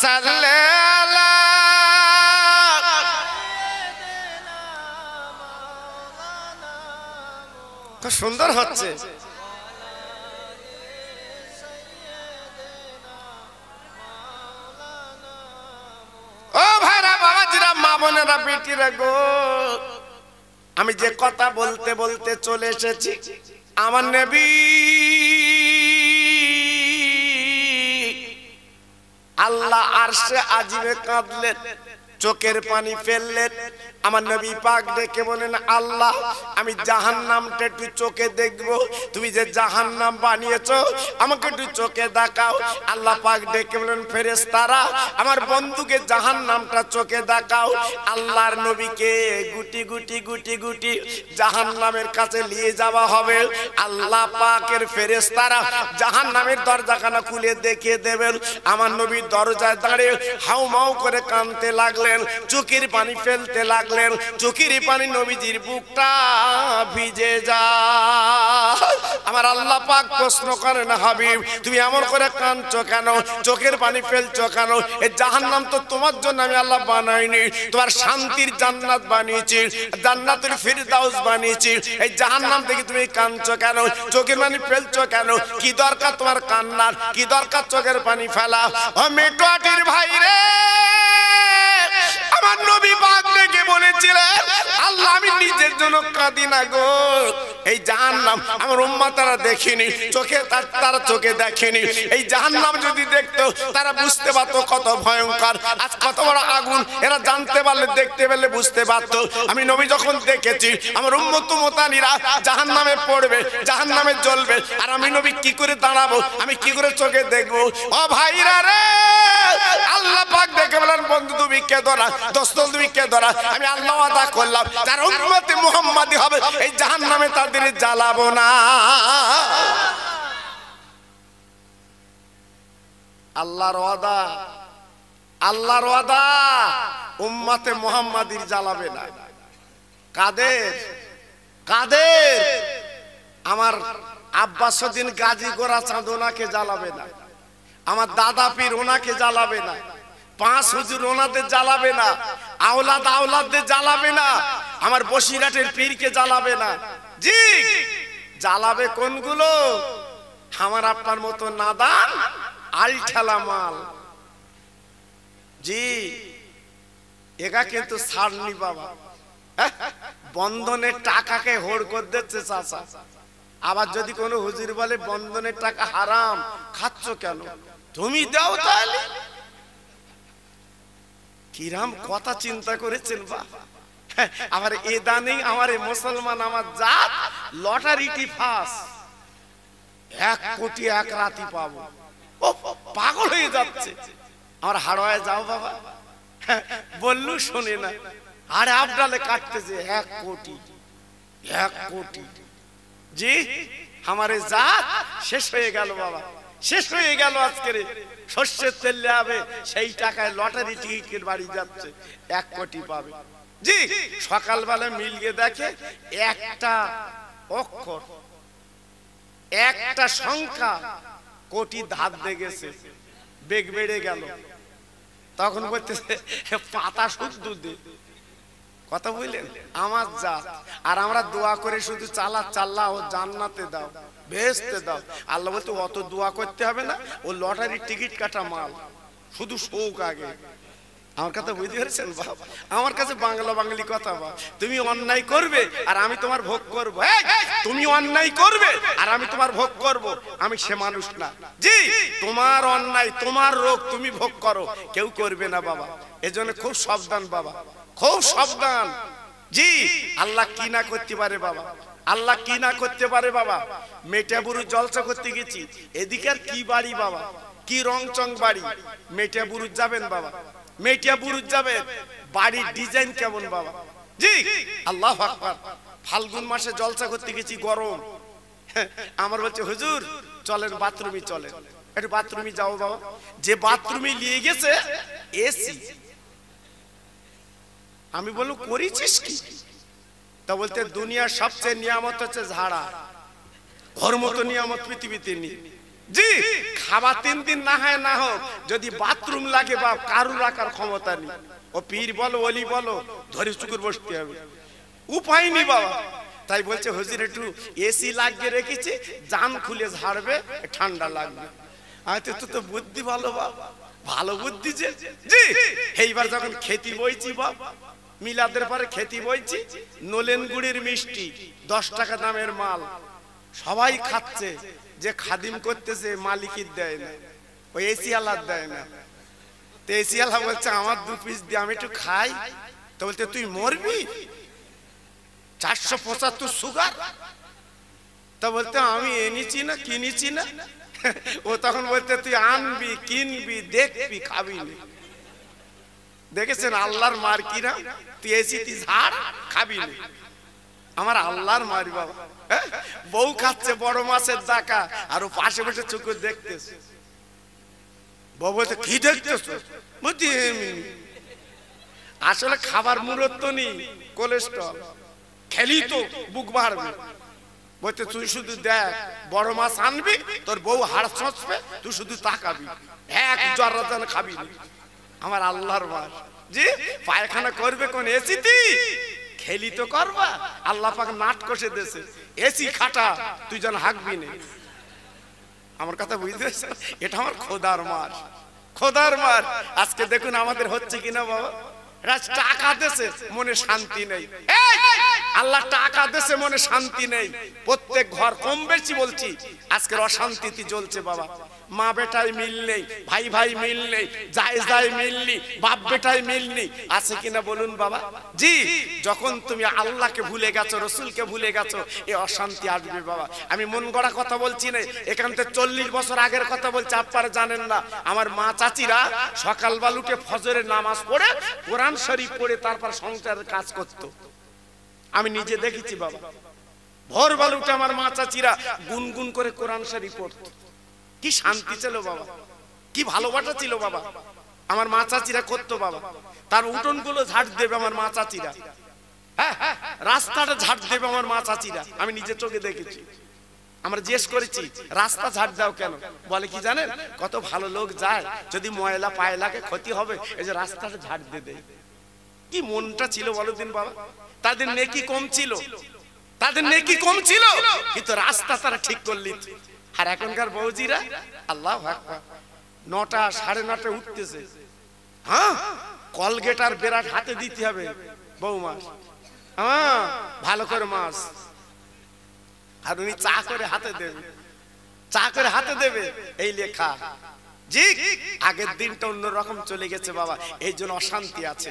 সাল্লি আলা। খুব সুন্দর হচ্ছে। বেটা বেটিরা গো, আমি যে কথা বলতে বলতে চলে এসেছি, আমার নবী আল্লাহ আরশে আজিমে কাঁদলেন, চোখের পানি ফেললেন। আমার নবী পাক ডেকে বলেন, আল্লাহ আমি জাহান্নামটা একটু চোখে দেখবো, তুমি যে জাহান্নাম বানিয়েছো আমাকে একটু চোখে দেখাও। আল্লাহ পাক ডেকে বলেন, ফেরেশতারা আমার বন্ধুকে জাহান্নামটা চোখে দেখাও। আল্লাহর নবীকে গুটি গুটি গুটি গুটি জাহান্নামের কাছে নিয়ে যাওয়া হবে। আল্লাহ পাকের ফেরেশতারা জাহান্নামের দরজাখানা খুলে দেখিয়ে দেবেন। আমার নবী দরজায় দাঁড়িয়ে হাউমাউ করে কাঁদতে লাগলেন, চোখের পানি ফেলতে লাগলেন। চোখের পানি নবীজির বুকটা ভিজে যায়। আমার আল্লাহ পাক প্রশ্ন করেন, হাবিব তুমি এমন করে কাঁদছো কেন, চোখের পানি ফেলছো কেন? এই জাহান্নাম তো তোমার জন্য আমি আল্লাহ বানাইনি, তোমার শান্তির জান্নাত বানিয়েছি, জান্নাতুল ফিরদাউস বানিয়েছি। এই জাহান্নাম থেকে তুমি কাঁদছো কেন, চোখের পানি ফেলছো কেন? কি দরকার তোমার কান্নার, কি দরকার চোখের পানি ফেলা? ও মেটুয়াটির ভাই রে, আমার নবী পাক ডেকে বলেছিলেন, আল্লাহ আমি নিজের জন্য কাঁদি না গো, এই জাহান্নাম আমার উম্মতরা দেখিনি, চোখে তারা চোখে দেখেনি। এই জাহান্নাম যদি দেখতো তারা বুঝতে পারতো কত ভয়ঙ্কর, আজ কত বড় আগুন, এরা জানতে পারলে দেখতে পেলে বুঝতে পারতো। আমি নবী যখন দেখেছি আমার উম্মত মুতানিরা জাহান্নামে পড়বে, জাহান্নামে জ্বলবে, আর আমি নবী কি করে দাঁড়াবো, আমি কি করে চোখে দেখবো? ও ভাইরা রে, আল্লাহ পাক দেখে বলেন, বন্ধু তুমি কে ধরা, দোস্ত তুমি কে ধরা? আমি আল্লাহ ওয়াদা করলাম যারা উম্মতে মুহাম্মাদি হবে এই জাহান্নামে তাদের জ্বালাবো না। আল্লাহর ওয়াদা, আল্লাহর ওয়াদা, উম্মতে মুহাম্মাদির জ্বালাবে না। কাদের কাদের? আমার আব্বাসউদ্দিন গাজী গোরা চাঁদ ওনাকে জ্বালাবে না, আমার দাদা পীর ওনাকে জ্বালাবে না, পাঁচ হুজুর ওনাদের জ্বালাবে না, আওলাদ আওলাদদের জ্বালাবে না, আমার বসিরহাটের পীরকে জ্বালাবে না। জি, জ্বালাবে কোনগুলো? আমার আপনার মতো নাদান আলঠালা মাল। জি, এগা কিন্তু ছাড়নি বাবা, বন্ধনের টাকাকে হোড় করে দিচ্ছে চাচা। আবার যদি কোনো হুজুর বলে বন্ধনের টাকা হারাম, খাচ্ছ কেন? তুমি দাও তাহলে। কিরাম কথা চিন্তা করেছেন বাবা। আমার এদানি আমার মুসলমান আমার জাত লটারিটি ফাঁস, 1 কোটি 1 রাতি পাবো। ও পাগল হয়ে যাচ্ছে। আমার হাড়োয়ায় যাও বাবা, বললু শোনে না, আরে আবডালে কাটতেছে 1 কোটি 1 কোটি। জি, আমার জাত শেষ হয়ে গেল বাবা, শেষ হয়ে গেল। আজকের শস্যের তেল হবে, সেই টাকায় লটারি টিকিটের বাড়ি যাচ্ছে, 1 কোটি পাবে। জি, সকালবেলা মিলিয়ে দেখে একটা অক্ষর, একটা সংখ্যা কোটি ধার দিয়ে গেছে, বেগ বেড়ে গেল। তখন বলতেছে পাতা শুদ্ধ দে। কথা বললেন আমার জাত। আর আমরা দোয়া করে শুধু চাল্লা ও জান্নাতে দাও, বেহেশতে দাও। আল্লাহ বলতে অত দোয়া করতে হবে না, ও লটারির টিকিট কাটা মাল, শুধু শোক আগে। আমার কথা বুঝতে পেরেছেন বাবা? আমার কাছে বাংলা বাঙালি কথা বা, তুমি অন্যায় করবে আর আমি তোমার ভোগ করব। তুমি অন্যায় করবে আর আমি তোমার ভোগ করব, আমি সে মানুষ না। জি, তোমার অন্যায় তোমার রোগ তুমি ভোগ করো, কেউ করবে না বাবা। এজন্য খুব সাবধান বাবা, খুব সাবধান। জি, আল্লাহ কি না করতে পারে বাবা, আল্লাহ কি না করতে পারে বাবা। মেটাবুরু জলসা করতে গেছি, এদিকে আর কি বাড়ি বাবা, কি রংচং বাড়ি। মেটাবুরু যাবেন বাবা, মেটিয়াবুরু যাবেন, বাড়ির ডিজাইন কেমন বাবা। জি, আল্লাহু আকবার। ফাল্গুন মাসে জলসা করতে গেছি, গরম। আমার বলছে হুজুর চলেন বাথরুমে, চলেন একটু বাথরুমে যাও বাবা। যে বাথরুমে নিয়ে গেছে এসি। আমি বললাম করেছিস কি? তা বলতে দুনিয়ার সবচেয়ে নিয়ামত হচ্ছে ঝাড়া, ওর মতো নিয়ামত পৃথিবীতে নেই। জি, খাবার 3 দিন না হয় না হোক, যদি বাথরুম লাগে বা কারু রাখার ক্ষমতা নেই, ও পীর বলো অলি বলো ধরে চুকুর বসতে হবে, উপায় নেই বাবা। তাই বলছে হুজুর একটু এসি লাগিয়ে রেখেছে, জান খুলে ঝাড়বে, ঠান্ডা লাগবে। তো তো বুদ্ধি ভালো বাবা, ভালো বুদ্ধি যে। জি, এইবার যখন খেতে বইছি বাবা, মিলাদের পরে খেতে বইছি, নলেন গুড়ের মিষ্টি 10 টাকা দামের মাল, সবাই খাচ্ছে, যে খাদিম করতেছে মালিকের দেয় না, ওই এসিয়ালার দেয় না। তো এসিয়ালা বলছে আমার 2 পিস দিয়ে আমি একটু খাই। তো বলতে তুই মরবি, 475 সুগার। তা বলতে আমি এনেছি না কিনেছি না। ও তখন বলতে তুই আনবি কিনবি দেখবি খাবি না। দেখেছেন আল্লাহর মার কিনা, তুই এসি তুই ঝাড় খাবি না, আমার আল্লাহর মারি বাবা। বউ খাচ্ছে বড় মাছের দাকা, আর ও পাশে বসে চুকুর দেখতেছে। বউ বলতে কি দেখতেছো? বলছি আসলে খাবার মূলত নেই, কোলেস্ট্রল, খেলি তো বুক বাড়বে। বলতে তুই শুধু দেখ, বড় মাছ আনবি, তোর বউ হাড় ছঁচবে, তুই শুধু তাকাবি, এক জর্রা যেন খাবি না। আমার আল্লাহর মার জি পায়খানা করবে কোন এসিতে, খেলি তো করবা। আল্লাহ পাক নাট কষে দেছে, এসি খাটা, তুই যেন হাঁকবি না। আমার কথা বুঝতে পারছো? এটা আমার খোদার মার, খোদার মার। আজকে দেখুন আমাদের হচ্ছে কিনা বাবা, টাকা দেশে মনে শান্তি নেই। আল্লাহ টাকা দেশে মনে শান্তি নেই। প্রত্যেক ঘর কম বেশি বলছি আজকের অশান্তিতে জ্বলছে বাবা। মা বেটায় মিল নেই, ভাই ভাই মিল নেই, জায় মিল নেই, বাপ বেটায় মিল নেই, আছে কিনা বলুন বাবা? জি, যখন তুমি আল্লাহকে ভুলে গেছো, রসুলকে ভুলে গেছো, এই অশান্তি আসবে বাবা। আমি মন গড়া কথা বলছি না, এখান থেকে 40 বছর আগের কথা বলছি, আপনারা জানেন না। আমার মা চাচিরা সকালবেলা উঠে ফজরের নামাজ পড়ে কোরআন শরীফ পড়ে তারপর সংসারের কাজ করতো। আমি নিজে দেখেছি বাবা। ভোরবেলা উঠে আমার মা চাচিরা গুনগুন করে কোরআন শরীফ পড়তো। কি শান্তি ছিল বাবা, কি ভালোবাসা ছিল বাবা। আমার মা চাচিরা করতো বাবা। তার উঠোন গুলো ঝাড় দেবে আমার মা চাচিরা, হ্যাঁ রাস্তাটা ঝাড় দেবে আমার মা চাচিরা। আমি নিজে চোখে দেখেছি। আমরা জিজ্ঞেস করেছি রাস্তা ঝাড় দাও কেন? বলে কি জানেন, কত ভালো লোক যায়, যদি ময়লা পায়ে লাগে ক্ষতি হবে, এই যে রাস্তাটা ঝাড় দিয়ে দেয়। কি মনটা ছিল বলো দিন বাবা। তাদের নেকি কম ছিল, তাদের নেকি কম ছিল, কিন্তু রাস্তা তারা ঠিক করলি। আর এখনকার বউজিরা আল্লাহু আকবার, 9টা 9:30 উঠতেছে, হ্যাঁ কলগেট আর বেরাট হাতে দিতে হবে বউ মাস, হ্যাঁ ভালো করে মাছ, আর উনি চা করে হাতে দেবে, চা করে হাতে দেবে, এই লেখা। জি আগের দিনটা অন্যরকম চলে গেছে বাবা, এই জন্য অশান্তি আছে।